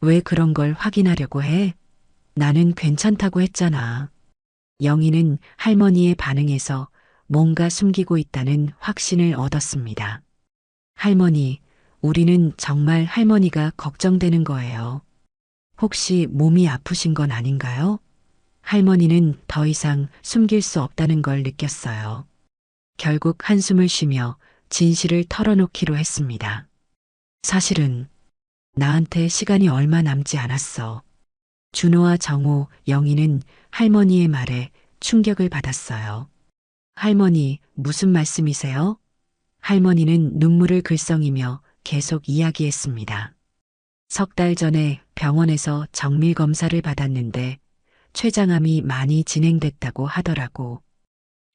S2: 왜 그런 걸 확인하려고 해? 나는 괜찮다고 했잖아. 영희는 할머니의 반응에서 뭔가 숨기고 있다는 확신을 얻었습니다. 할머니, 우리는 정말 할머니가 걱정되는 거예요. 혹시 몸이 아프신 건 아닌가요? 할머니는 더 이상 숨길 수 없다는 걸 느꼈어요. 결국 한숨을 쉬며 진실을 털어놓기로 했습니다. 사실은 나한테 시간이 얼마 남지 않았어. 준호와 정호, 영희는 할머니의 말에 충격을 받았어요. 할머니, 무슨 말씀이세요? 할머니는 눈물을 글썽이며 계속 이야기했습니다. 3달 전에 병원에서 정밀 검사를 받았는데 췌장암이 많이 진행됐다고 하더라고.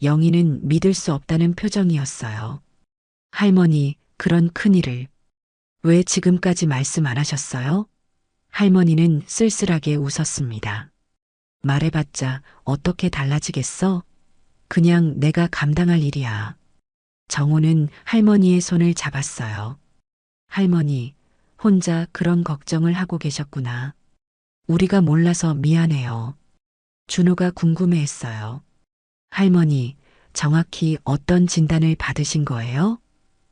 S2: 영희는 믿을 수 없다는 표정이었어요. 할머니, 그런 큰일을 왜 지금까지 말씀 안 하셨어요? 할머니는 쓸쓸하게 웃었습니다. 말해봤자 어떻게 달라지겠어? 그냥 내가 감당할 일이야. 정호는 할머니의 손을 잡았어요. 할머니, 혼자 그런 걱정을 하고 계셨구나. 우리가 몰라서 미안해요. 준호가 궁금해했어요. 할머니, 정확히 어떤 진단을 받으신 거예요?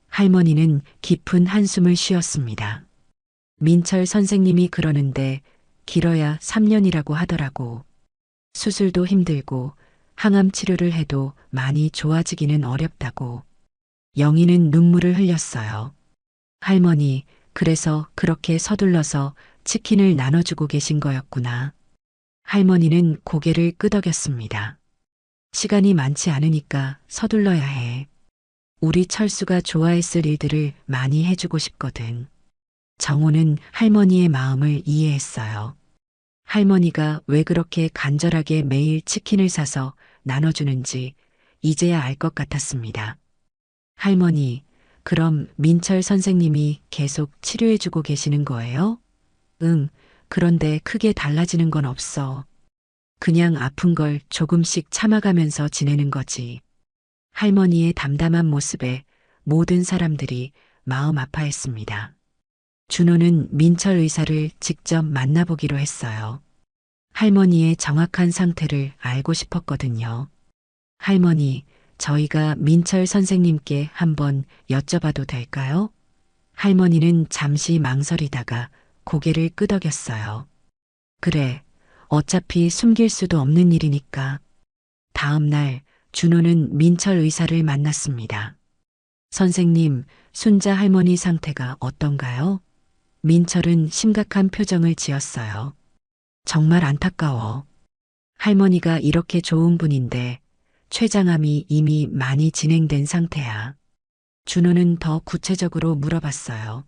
S2: 할머니는 깊은 한숨을 쉬었습니다. 민철 선생님이 그러는데 길어야 3년이라고 하더라고. 수술도 힘들고 항암 치료를 해도 많이 좋아지기는 어렵다고. 영희는 눈물을 흘렸어요. 할머니, 그래서 그렇게 서둘러서 치킨을 나눠주고 계신 거였구나. 할머니는 고개를 끄덕였습니다. 시간이 많지 않으니까 서둘러야 해. 우리 철수가 좋아했을 일들을 많이 해주고 싶거든. 정호는 할머니의 마음을 이해했어요. 할머니가 왜 그렇게 간절하게 매일 치킨을 사서 나눠주는지 이제야 알 것 같았습니다. 할머니, 그럼 민철 선생님이 계속 치료해주고 계시는 거예요? 응, 그런데 크게 달라지는 건 없어. 그냥 아픈 걸 조금씩 참아가면서 지내는 거지. 할머니의 담담한 모습에 모든 사람들이 마음 아파했습니다. 준호는 민철 의사를 직접 만나보기로 했어요. 할머니의 정확한 상태를 알고 싶었거든요. 할머니, 저희가 민철 선생님께 한번 여쭤봐도 될까요? 할머니는 잠시 망설이다가 고개를 끄덕였어요. 그래, 어차피 숨길 수도 없는 일이니까. 다음 날 준호는 민철 의사를 만났습니다. 선생님, 순자 할머니 상태가 어떤가요? 민철은 심각한 표정을 지었어요. 정말 안타까워. 할머니가 이렇게 좋은 분인데 췌장암이 이미 많이 진행된 상태야. 준호는 더 구체적으로 물어봤어요.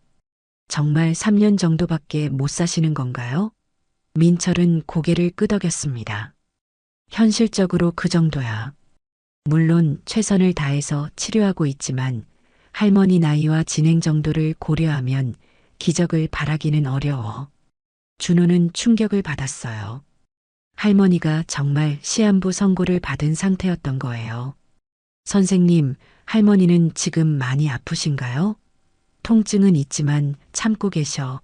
S2: 정말 3년 정도밖에 못 사시는 건가요? 민철은 고개를 끄덕였습니다. 현실적으로 그 정도야. 물론 최선을 다해서 치료하고 있지만 할머니 나이와 진행 정도를 고려하면 기적을 바라기는 어려워. 준호는 충격을 받았어요. 할머니가 정말 시한부 선고를 받은 상태였던 거예요. 선생님, 할머니는 지금 많이 아프신가요? 통증은 있지만 참고 계셔.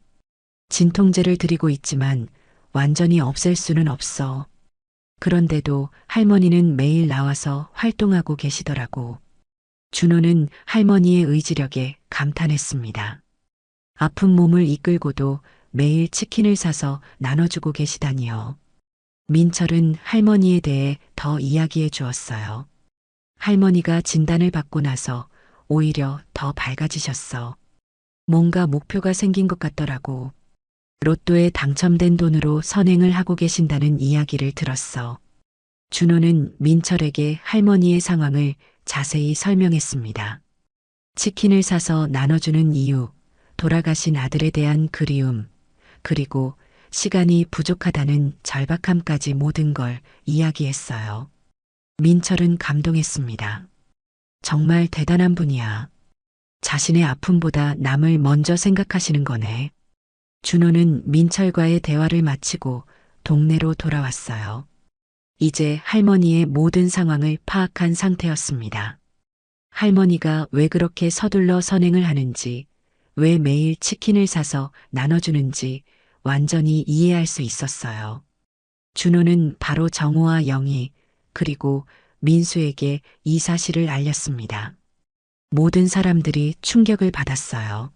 S2: 진통제를 드리고 있지만 완전히 없앨 수는 없어. 그런데도 할머니는 매일 나와서 활동하고 계시더라고. 준호는 할머니의 의지력에 감탄했습니다. 아픈 몸을 이끌고도 매일 치킨을 사서 나눠주고 계시다니요. 민철은 할머니에 대해 더 이야기해 주었어요. 할머니가 진단을 받고 나서 오히려 더 밝아지셨어. 뭔가 목표가 생긴 것 같더라고. 로또에 당첨된 돈으로 선행을 하고 계신다는 이야기를 들었어. 준호는 민철에게 할머니의 상황을 자세히 설명했습니다. 치킨을 사서 나눠주는 이유, 돌아가신 아들에 대한 그리움, 그리고 시간이 부족하다는 절박함까지 모든 걸 이야기했어요. 민철은 감동했습니다. 정말 대단한 분이야. 자신의 아픔보다 남을 먼저 생각하시는 거네. 준호는 민철과의 대화를 마치고 동네로 돌아왔어요. 이제 할머니의 모든 상황을 파악한 상태였습니다. 할머니가 왜 그렇게 서둘러 선행을 하는지, 왜 매일 치킨을 사서 나눠주는지 완전히 이해할 수 있었어요. 준호는 바로 정호와 영희, 그리고 민수에게 이 사실을 알렸습니다. 모든 사람들이 충격을 받았어요.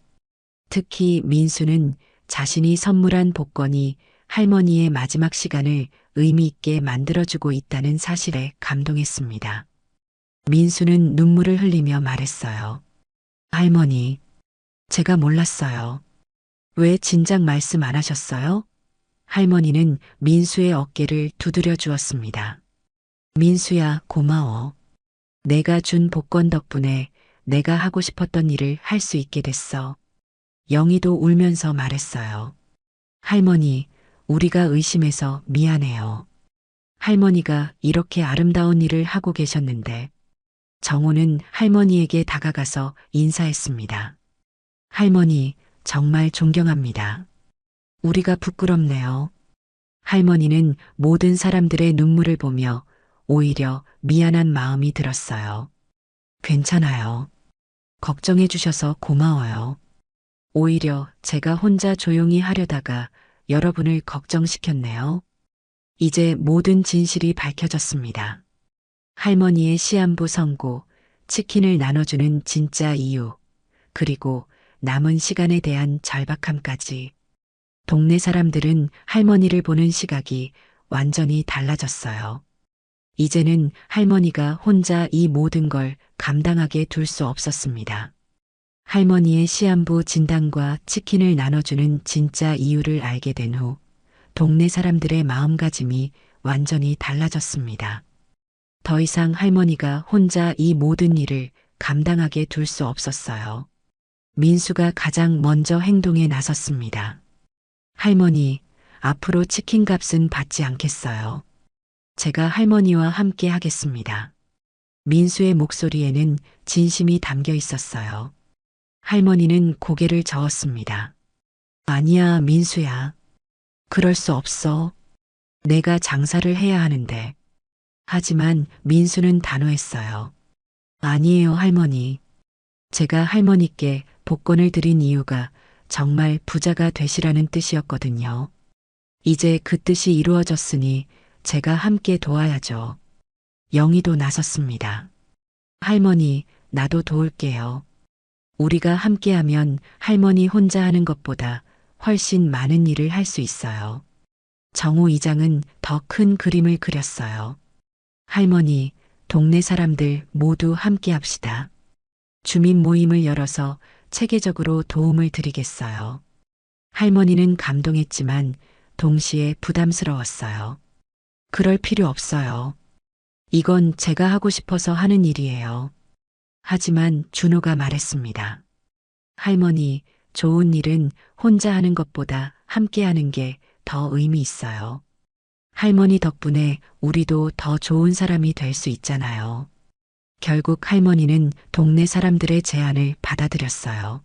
S2: 특히 민수는 자신이 선물한 복권이 할머니의 마지막 시간을 의미 있게 만들어주고 있다는 사실에 감동했습니다. 민수는 눈물을 흘리며 말했어요. 할머니, 제가 몰랐어요. 왜 진작 말씀 안 하셨어요? 할머니는 민수의 어깨를 두드려 주었습니다. 민수야, 고마워. 내가 준 복권 덕분에 내가 하고 싶었던 일을 할 수 있게 됐어. 영희도 울면서 말했어요. 할머니, 우리가 의심해서 미안해요. 할머니가 이렇게 아름다운 일을 하고 계셨는데, 정호는 할머니에게 다가가서 인사했습니다. 할머니, 정말 존경합니다. 우리가 부끄럽네요. 할머니는 모든 사람들의 눈물을 보며 오히려 미안한 마음이 들었어요. 괜찮아요. 걱정해 주셔서 고마워요. 오히려 제가 혼자 조용히 하려다가 여러분을 걱정시켰네요. 이제 모든 진실이 밝혀졌습니다. 할머니의 시한부 선고, 치킨을 나눠주는 진짜 이유, 그리고 남은 시간에 대한 절박함까지. 동네 사람들은 할머니를 보는 시각이 완전히 달라졌어요. 이제는 할머니가 혼자 이 모든 걸 감당하게 둘 수 없었습니다. 할머니의 시한부 진단과 치킨을 나눠주는 진짜 이유를 알게 된 후 동네 사람들의 마음가짐이 완전히 달라졌습니다. 더 이상 할머니가 혼자 이 모든 일을 감당하게 둘 수 없었어요. 민수가 가장 먼저 행동에 나섰습니다. 할머니, 앞으로 치킨 값은 받지 않겠어요. 제가 할머니와 함께 하겠습니다. 민수의 목소리에는 진심이 담겨 있었어요. 할머니는 고개를 저었습니다. 아니야, 민수야. 그럴 수 없어. 내가 장사를 해야 하는데. 하지만 민수는 단호했어요. 아니에요, 할머니. 제가 할머니께 복권을 드린 이유가 정말 부자가 되시라는 뜻이었거든요. 이제 그 뜻이 이루어졌으니 제가 함께 도와야죠. 영희도 나섰습니다. 할머니, 나도 도울게요. 우리가 함께하면 할머니 혼자 하는 것보다 훨씬 많은 일을 할 수 있어요. 정호 이장은 더 큰 그림을 그렸어요. 할머니, 동네 사람들 모두 함께 합시다. 주민 모임을 열어서 체계적으로 도움을 드리겠어요. 할머니는 감동했지만 동시에 부담스러웠어요. 그럴 필요 없어요. 이건 제가 하고 싶어서 하는 일이에요. 하지만 준호가 말했습니다. 할머니, 좋은 일은 혼자 하는 것보다 함께 하는 게 더 의미 있어요. 할머니 덕분에 우리도 더 좋은 사람이 될 수 있잖아요. 결국 할머니는 동네 사람들의 제안을 받아들였어요.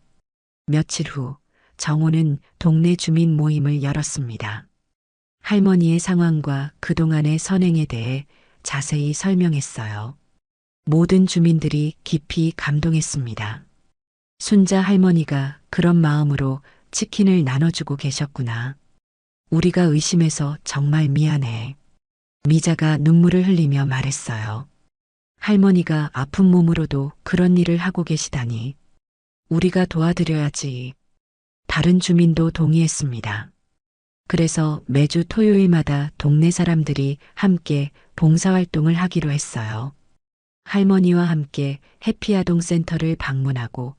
S2: 며칠 후 정호는 동네 주민 모임을 열었습니다. 할머니의 상황과 그동안의 선행에 대해 자세히 설명했어요. 모든 주민들이 깊이 감동했습니다. 순자 할머니가 그런 마음으로 치킨을 나눠주고 계셨구나. 우리가 의심해서 정말 미안해. 미자가 눈물을 흘리며 말했어요. 할머니가 아픈 몸으로도 그런 일을 하고 계시다니. 우리가 도와드려야지. 다른 주민도 동의했습니다. 그래서 매주 토요일마다 동네 사람들이 함께 봉사활동을 하기로 했어요. 할머니와 함께 해피아동 센터를 방문하고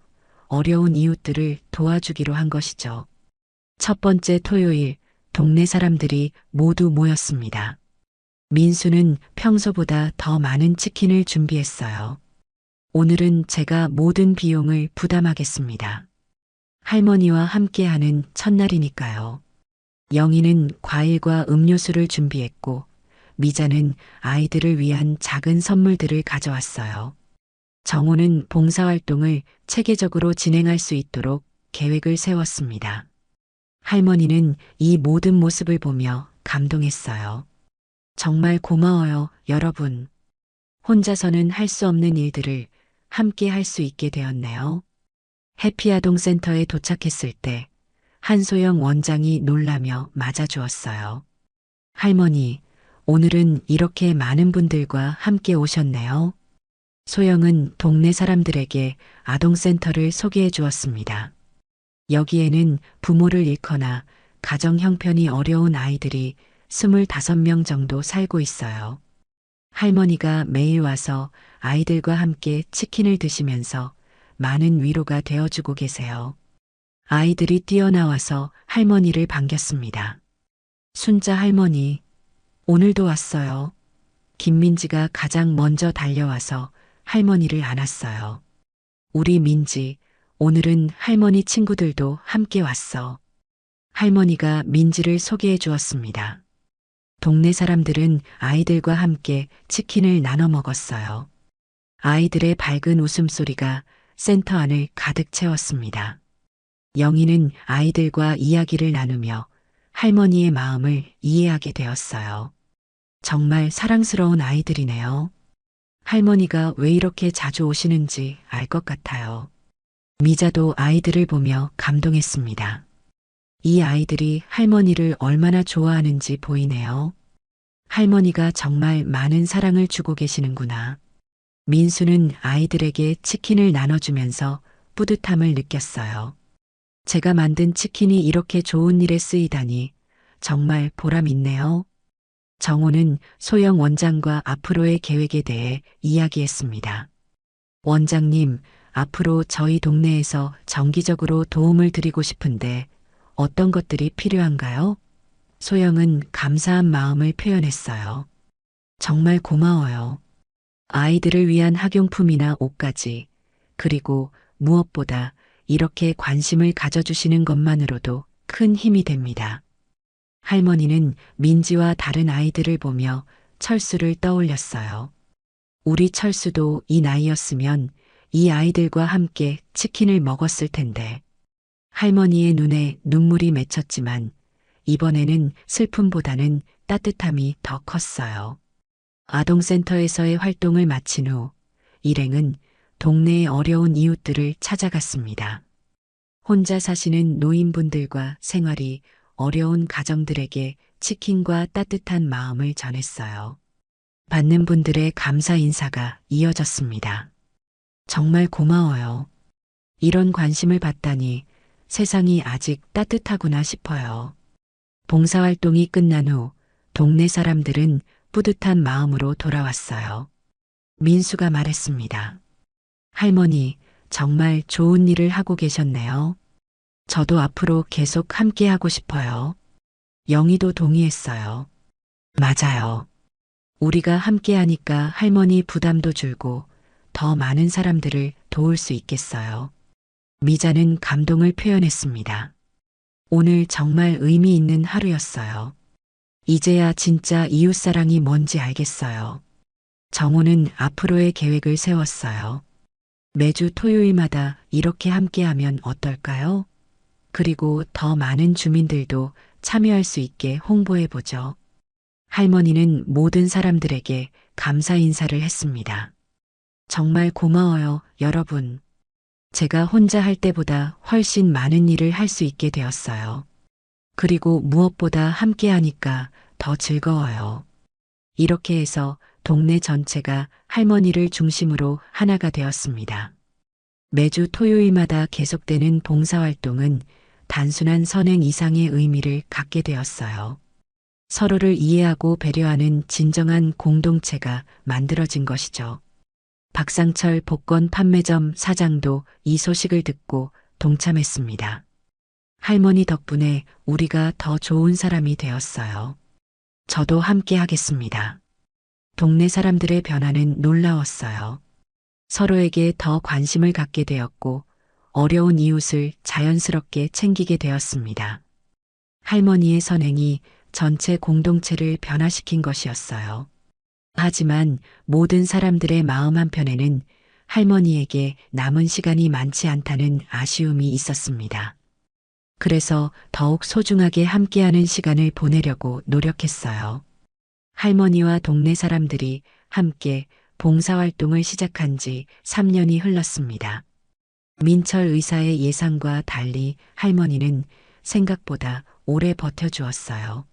S2: 어려운 이웃들을 도와주기로 한 것이죠. 첫 번째 토요일, 동네 사람들이 모두 모였습니다. 민수는 평소보다 더 많은 치킨을 준비했어요. 오늘은 제가 모든 비용을 부담하겠습니다. 할머니와 함께하는 첫날이니까요. 영희는 과일과 음료수를 준비했고 미자는 아이들을 위한 작은 선물들을 가져왔어요. 정호는 봉사활동을 체계적으로 진행할 수 있도록 계획을 세웠습니다. 할머니는 이 모든 모습을 보며 감동했어요. 정말 고마워요, 여러분. 혼자서는 할 수 없는 일들을 함께 할 수 있게 되었네요. 해피아동센터에 도착했을 때 한소영 원장이 놀라며 맞아주었어요. 할머니, 오늘은 이렇게 많은 분들과 함께 오셨네요. 소영은 동네 사람들에게 아동센터를 소개해 주었습니다. 여기에는 부모를 잃거나 가정 형편이 어려운 아이들이 25명 정도 살고 있어요. 할머니가 매일 와서 아이들과 함께 치킨을 드시면서 많은 위로가 되어주고 계세요. 아이들이 뛰어나와서 할머니를 반겼습니다. 순자 할머니, 오늘도 왔어요. 김민지가 가장 먼저 달려와서 할머니를 안았어요. 우리 민지, 오늘은 할머니 친구들도 함께 왔어. 할머니가 민지를 소개해 주었습니다. 동네 사람들은 아이들과 함께 치킨을 나눠 먹었어요. 아이들의 밝은 웃음소리가 센터 안을 가득 채웠습니다. 영희는 아이들과 이야기를 나누며 할머니의 마음을 이해하게 되었어요. 정말 사랑스러운 아이들이네요. 할머니가 왜 이렇게 자주 오시는지 알 것 같아요. 미자도 아이들을 보며 감동했습니다. 이 아이들이 할머니를 얼마나 좋아하는지 보이네요. 할머니가 정말 많은 사랑을 주고 계시는구나. 민수는 아이들에게 치킨을 나눠주면서 뿌듯함을 느꼈어요. 제가 만든 치킨이 이렇게 좋은 일에 쓰이다니 정말 보람 있네요. 정호는 소영 원장과 앞으로의 계획에 대해 이야기했습니다. 원장님, 앞으로 저희 동네에서 정기적으로 도움을 드리고 싶은데 어떤 것들이 필요한가요? 소영은 감사한 마음을 표현했어요. 정말 고마워요. 아이들을 위한 학용품이나 옷까지, 그리고 무엇보다 이렇게 관심을 가져주시는 것만으로도 큰 힘이 됩니다. 할머니는 민지와 다른 아이들을 보며 철수를 떠올렸어요. 우리 철수도 이 나이였으면 이 아이들과 함께 치킨을 먹었을 텐데. 할머니의 눈에 눈물이 맺혔지만 이번에는 슬픔보다는 따뜻함이 더 컸어요. 아동센터에서의 활동을 마친 후 일행은 동네의 어려운 이웃들을 찾아갔습니다. 혼자 사시는 노인분들과 생활이 어려운 가정들에게 치킨과 따뜻한 마음을 전했어요. 받는 분들의 감사 인사가 이어졌습니다. 정말 고마워요. 이런 관심을 받다니 세상이 아직 따뜻하구나 싶어요. 봉사활동이 끝난 후 동네 사람들은 뿌듯한 마음으로 돌아왔어요. 민수가 말했습니다. 할머니, 정말 좋은 일을 하고 계셨네요. 저도 앞으로 계속 함께 하고 싶어요. 영희도 동의했어요. 맞아요. 우리가 함께 하니까 할머니 부담도 줄고 더 많은 사람들을 도울 수 있겠어요. 미자는 감동을 표현했습니다. 오늘 정말 의미 있는 하루였어요. 이제야 진짜 이웃사랑이 뭔지 알겠어요. 정호는 앞으로의 계획을 세웠어요. 매주 토요일마다 이렇게 함께하면 어떨까요? 그리고 더 많은 주민들도 참여할 수 있게 홍보해보죠. 할머니는 모든 사람들에게 감사 인사를 했습니다. 정말 고마워요, 여러분. 제가 혼자 할 때보다 훨씬 많은 일을 할 수 있게 되었어요. 그리고 무엇보다 함께 하니까 더 즐거워요. 이렇게 해서 동네 전체가 할머니를 중심으로 하나가 되었습니다. 매주 토요일마다 계속되는 봉사활동은 단순한 선행 이상의 의미를 갖게 되었어요. 서로를 이해하고 배려하는 진정한 공동체가 만들어진 것이죠. 박상철 복권 판매점 사장도 이 소식을 듣고 동참했습니다. 할머니 덕분에 우리가 더 좋은 사람이 되었어요. 저도 함께 하겠습니다. 동네 사람들의 변화는 놀라웠어요. 서로에게 더 관심을 갖게 되었고 어려운 이웃을 자연스럽게 챙기게 되었습니다. 할머니의 선행이 전체 공동체를 변화시킨 것이었어요. 하지만 모든 사람들의 마음 한편에는 할머니에게 남은 시간이 많지 않다는 아쉬움이 있었습니다. 그래서 더욱 소중하게 함께하는 시간을 보내려고 노력했어요. 할머니와 동네 사람들이 함께 봉사활동을 시작한 지 3년이 흘렀습니다. 민철 의사의 예상과 달리 할머니는 생각보다 오래 버텨주었어요.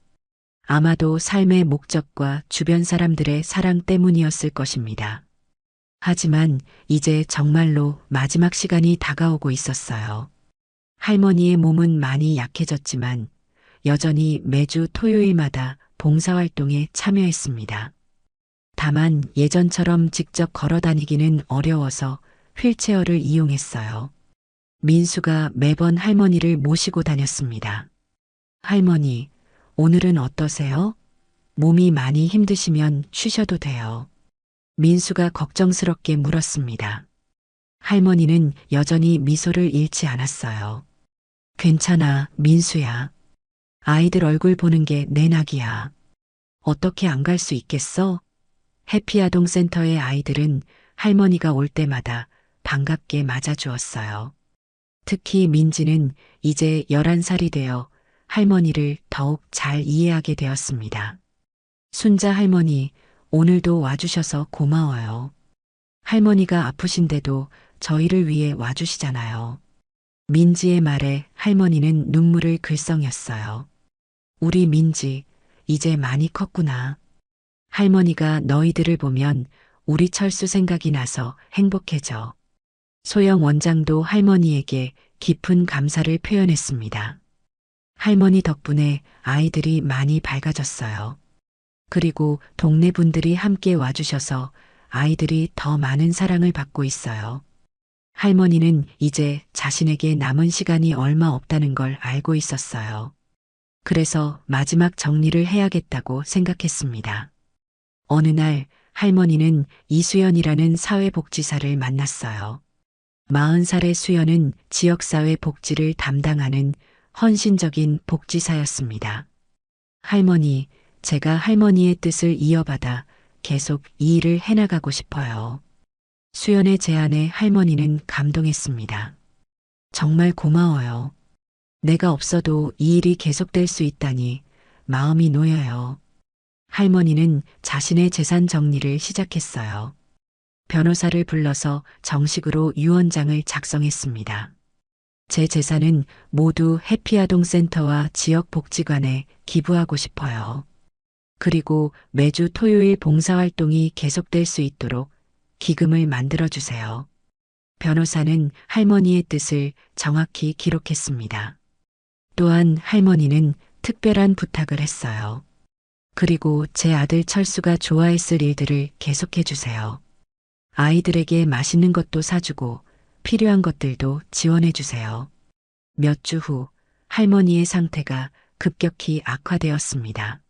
S2: 아마도 삶의 목적과 주변 사람들의 사랑 때문이었을 것입니다. 하지만 이제 정말로 마지막 시간이 다가오고 있었어요. 할머니의 몸은 많이 약해졌지만 여전히 매주 토요일마다 봉사활동에 참여했습니다. 다만 예전처럼 직접 걸어 다니기는 어려워서 휠체어를 이용했어요. 민수가 매번 할머니를 모시고 다녔습니다. 할머니, 오늘은 어떠세요? 몸이 많이 힘드시면 쉬셔도 돼요. 민수가 걱정스럽게 물었습니다. 할머니는 여전히 미소를 잃지 않았어요. 괜찮아, 민수야. 아이들 얼굴 보는 게 내 낙이야. 어떻게 안 갈 수 있겠어? 해피아동센터의 아이들은 할머니가 올 때마다 반갑게 맞아주었어요. 특히 민지는 이제 11살이 되어 할머니를 더욱 잘 이해하게 되었습니다. 순자 할머니, 오늘도 와주셔서 고마워요. 할머니가 아프신데도 저희를 위해 와주시잖아요. 민지의 말에 할머니는 눈물을 글썽였어요. 우리 민지, 이제 많이 컸구나. 할머니가 너희들을 보면 우리 철수 생각이 나서 행복해져. 소영 원장도 할머니에게 깊은 감사를 표현했습니다. 할머니 덕분에 아이들이 많이 밝아졌어요. 그리고 동네 분들이 함께 와주셔서 아이들이 더 많은 사랑을 받고 있어요. 할머니는 이제 자신에게 남은 시간이 얼마 없다는 걸 알고 있었어요. 그래서 마지막 정리를 해야겠다고 생각했습니다. 어느 날 할머니는 이수연이라는 사회복지사를 만났어요. 40살의 수연은 지역사회 복지를 담당하는 헌신적인 복지사였습니다. 할머니, 제가 할머니의 뜻을 이어받아 계속 이 일을 해나가고 싶어요. 수연의 제안에 할머니는 감동했습니다. 정말 고마워요. 내가 없어도 이 일이 계속될 수 있다니 마음이 놓여요. 할머니는 자신의 재산 정리를 시작했어요. 변호사를 불러서 정식으로 유언장을 작성했습니다. 제 재산은 모두 해피아동센터와 지역복지관에 기부하고 싶어요. 그리고 매주 토요일 봉사활동이 계속될 수 있도록 기금을 만들어주세요. 변호사는 할머니의 뜻을 정확히 기록했습니다. 또한 할머니는 특별한 부탁을 했어요. 그리고 제 아들 철수가 좋아했을 일들을 계속해 주세요. 아이들에게 맛있는 것도 사주고 필요한 것들도 지원해 주세요. 몇 주 후 할머니의 상태가 급격히 악화되었습니다.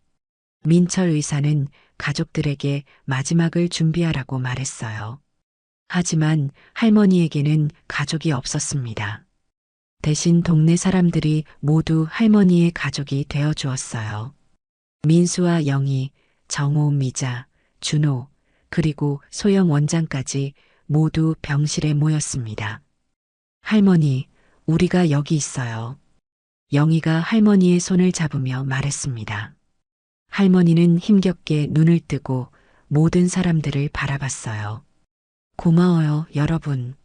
S2: 민철 의사는 가족들에게 마지막을 준비하라고 말했어요. 하지만 할머니에게는 가족이 없었습니다. 대신 동네 사람들이 모두 할머니의 가족이 되어 주었어요. 민수와 영희, 정호, 미자, 준호, 그리고 소영 원장까지 모두 병실에 모였습니다. 할머니, 우리가 여기 있어요. 영희가 할머니의 손을 잡으며 말했습니다. 할머니는 힘겹게 눈을 뜨고 모든 사람들을 바라봤어요. 고마워요, 여러분.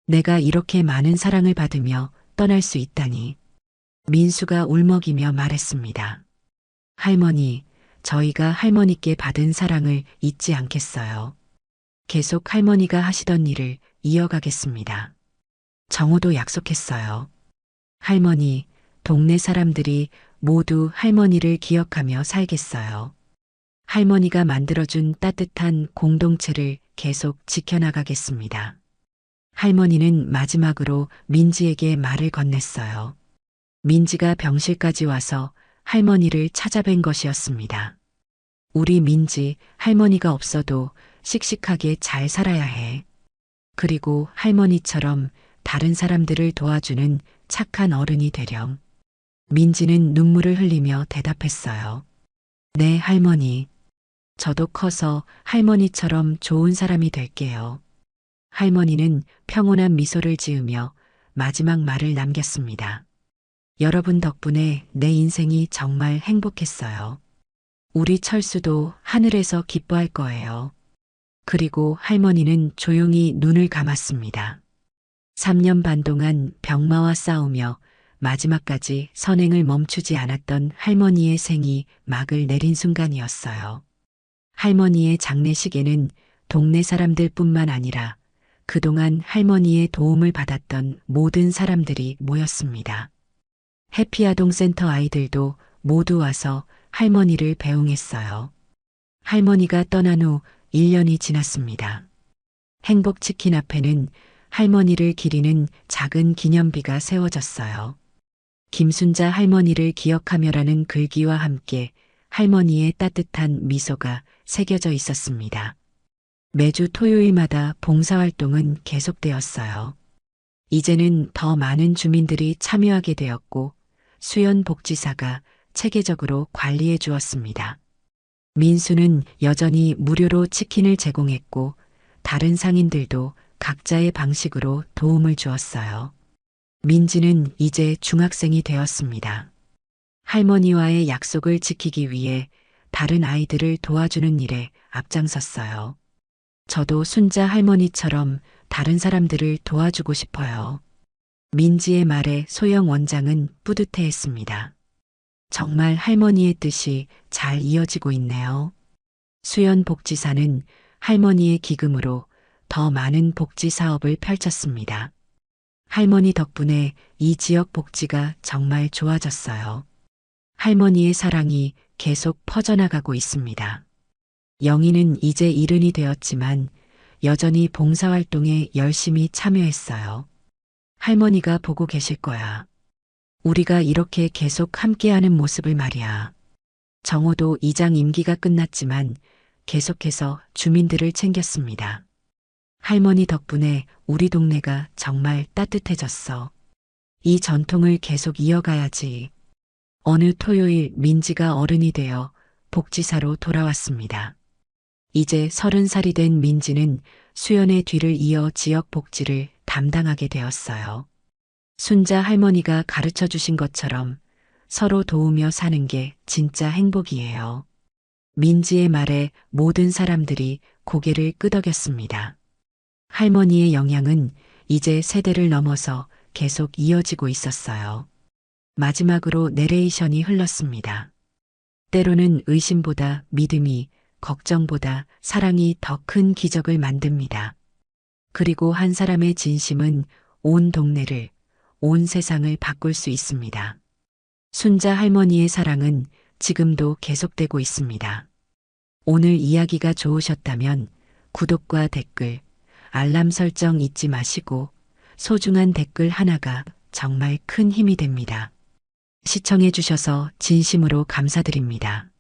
S2: 내가 이렇게 많은 사랑을 받으며 떠날 수 있다니. 민수가 울먹이며 말했습니다. 할머니, 저희가 할머니께 받은 사랑을 잊지 않겠어요. 계속 할머니가 하시던 일을 이어가겠습니다. 정호도 약속했어요. 할머니, 동네 사람들이 모두 할머니를 기억하며 살겠어요. 할머니가 만들어준 따뜻한 공동체를 계속 지켜나가겠습니다. 할머니는 마지막으로 민지에게 말을 건넸어요. 민지가 병실까지 와서 할머니를 찾아뵌 것이었습니다. 우리 민지, 할머니가 없어도 씩씩하게 잘 살아야 해. 그리고 할머니처럼 다른 사람들을 도와주는 착한 어른이 되렴. 민지는 눈물을 흘리며 대답했어요. 네, 할머니. 저도 커서 할머니처럼 좋은 사람이 될게요. 할머니는 평온한 미소를 지으며 마지막 말을 남겼습니다. 여러분 덕분에 내 인생이 정말 행복했어요. 우리 철수도 하늘에서 기뻐할 거예요. 그리고 할머니는 조용히 눈을 감았습니다. 3년 반 동안 병마와 싸우며 마지막까지 선행을 멈추지 않았던 할머니의 생이 막을 내린 순간이었어요. 할머니의 장례식에는 동네 사람들뿐만 아니라 그동안 할머니의 도움을 받았던 모든 사람들이 모였습니다. 해피아동센터 아이들도 모두 와서 할머니를 배웅했어요. 할머니가 떠난 후 1년이 지났습니다. 행복치킨 앞에는 할머니를 기리는 작은 기념비가 세워졌어요. 김순자 할머니를 기억하며라는 글귀와 함께 할머니의 따뜻한 미소가 새겨져 있었습니다. 매주 토요일마다 봉사활동은 계속되었어요. 이제는 더 많은 주민들이 참여하게 되었고 수연복지사가 체계적으로 관리해 주었습니다. 민수는 여전히 무료로 치킨을 제공했고 다른 상인들도 각자의 방식으로 도움을 주었어요. 민지는 이제 중학생이 되었습니다. 할머니와의 약속을 지키기 위해 다른 아이들을 도와주는 일에 앞장섰어요. 저도 순자 할머니처럼 다른 사람들을 도와주고 싶어요. 민지의 말에 소영 원장은 뿌듯해했습니다. 정말 할머니의 뜻이 잘 이어지고 있네요. 수연 복지사는 할머니의 기금으로 더 많은 복지 사업을 펼쳤습니다. 할머니 덕분에 이 지역 복지가 정말 좋아졌어요. 할머니의 사랑이 계속 퍼져나가고 있습니다. 영희는 이제 일흔이 되었지만 여전히 봉사활동에 열심히 참여했어요. 할머니가 보고 계실 거야. 우리가 이렇게 계속 함께하는 모습을 말이야. 정호도 이장 임기가 끝났지만 계속해서 주민들을 챙겼습니다. 할머니 덕분에 우리 동네가 정말 따뜻해졌어. 이 전통을 계속 이어가야지. 어느 토요일 민지가 어른이 되어 복지사로 돌아왔습니다. 이제 30살이 된 민지는 수연의 뒤를 이어 지역 복지를 담당하게 되었어요. 순자 할머니가 가르쳐 주신 것처럼 서로 도우며 사는 게 진짜 행복이에요. 민지의 말에 모든 사람들이 고개를 끄덕였습니다. 할머니의 영향은 이제 세대를 넘어서 계속 이어지고 있었어요. 마지막으로 내레이션이 흘렀습니다. 때로는 의심보다 믿음이, 걱정보다 사랑이 더 큰 기적을 만듭니다. 그리고 한 사람의 진심은 온 동네를, 온 세상을 바꿀 수 있습니다. 순자 할머니의 사랑은 지금도 계속되고 있습니다. 오늘 이야기가 좋으셨다면 구독과 댓글, 알람 설정 잊지 마시고 소중한 댓글 하나가 정말 큰 힘이 됩니다. 시청해 주셔서 진심으로 감사드립니다.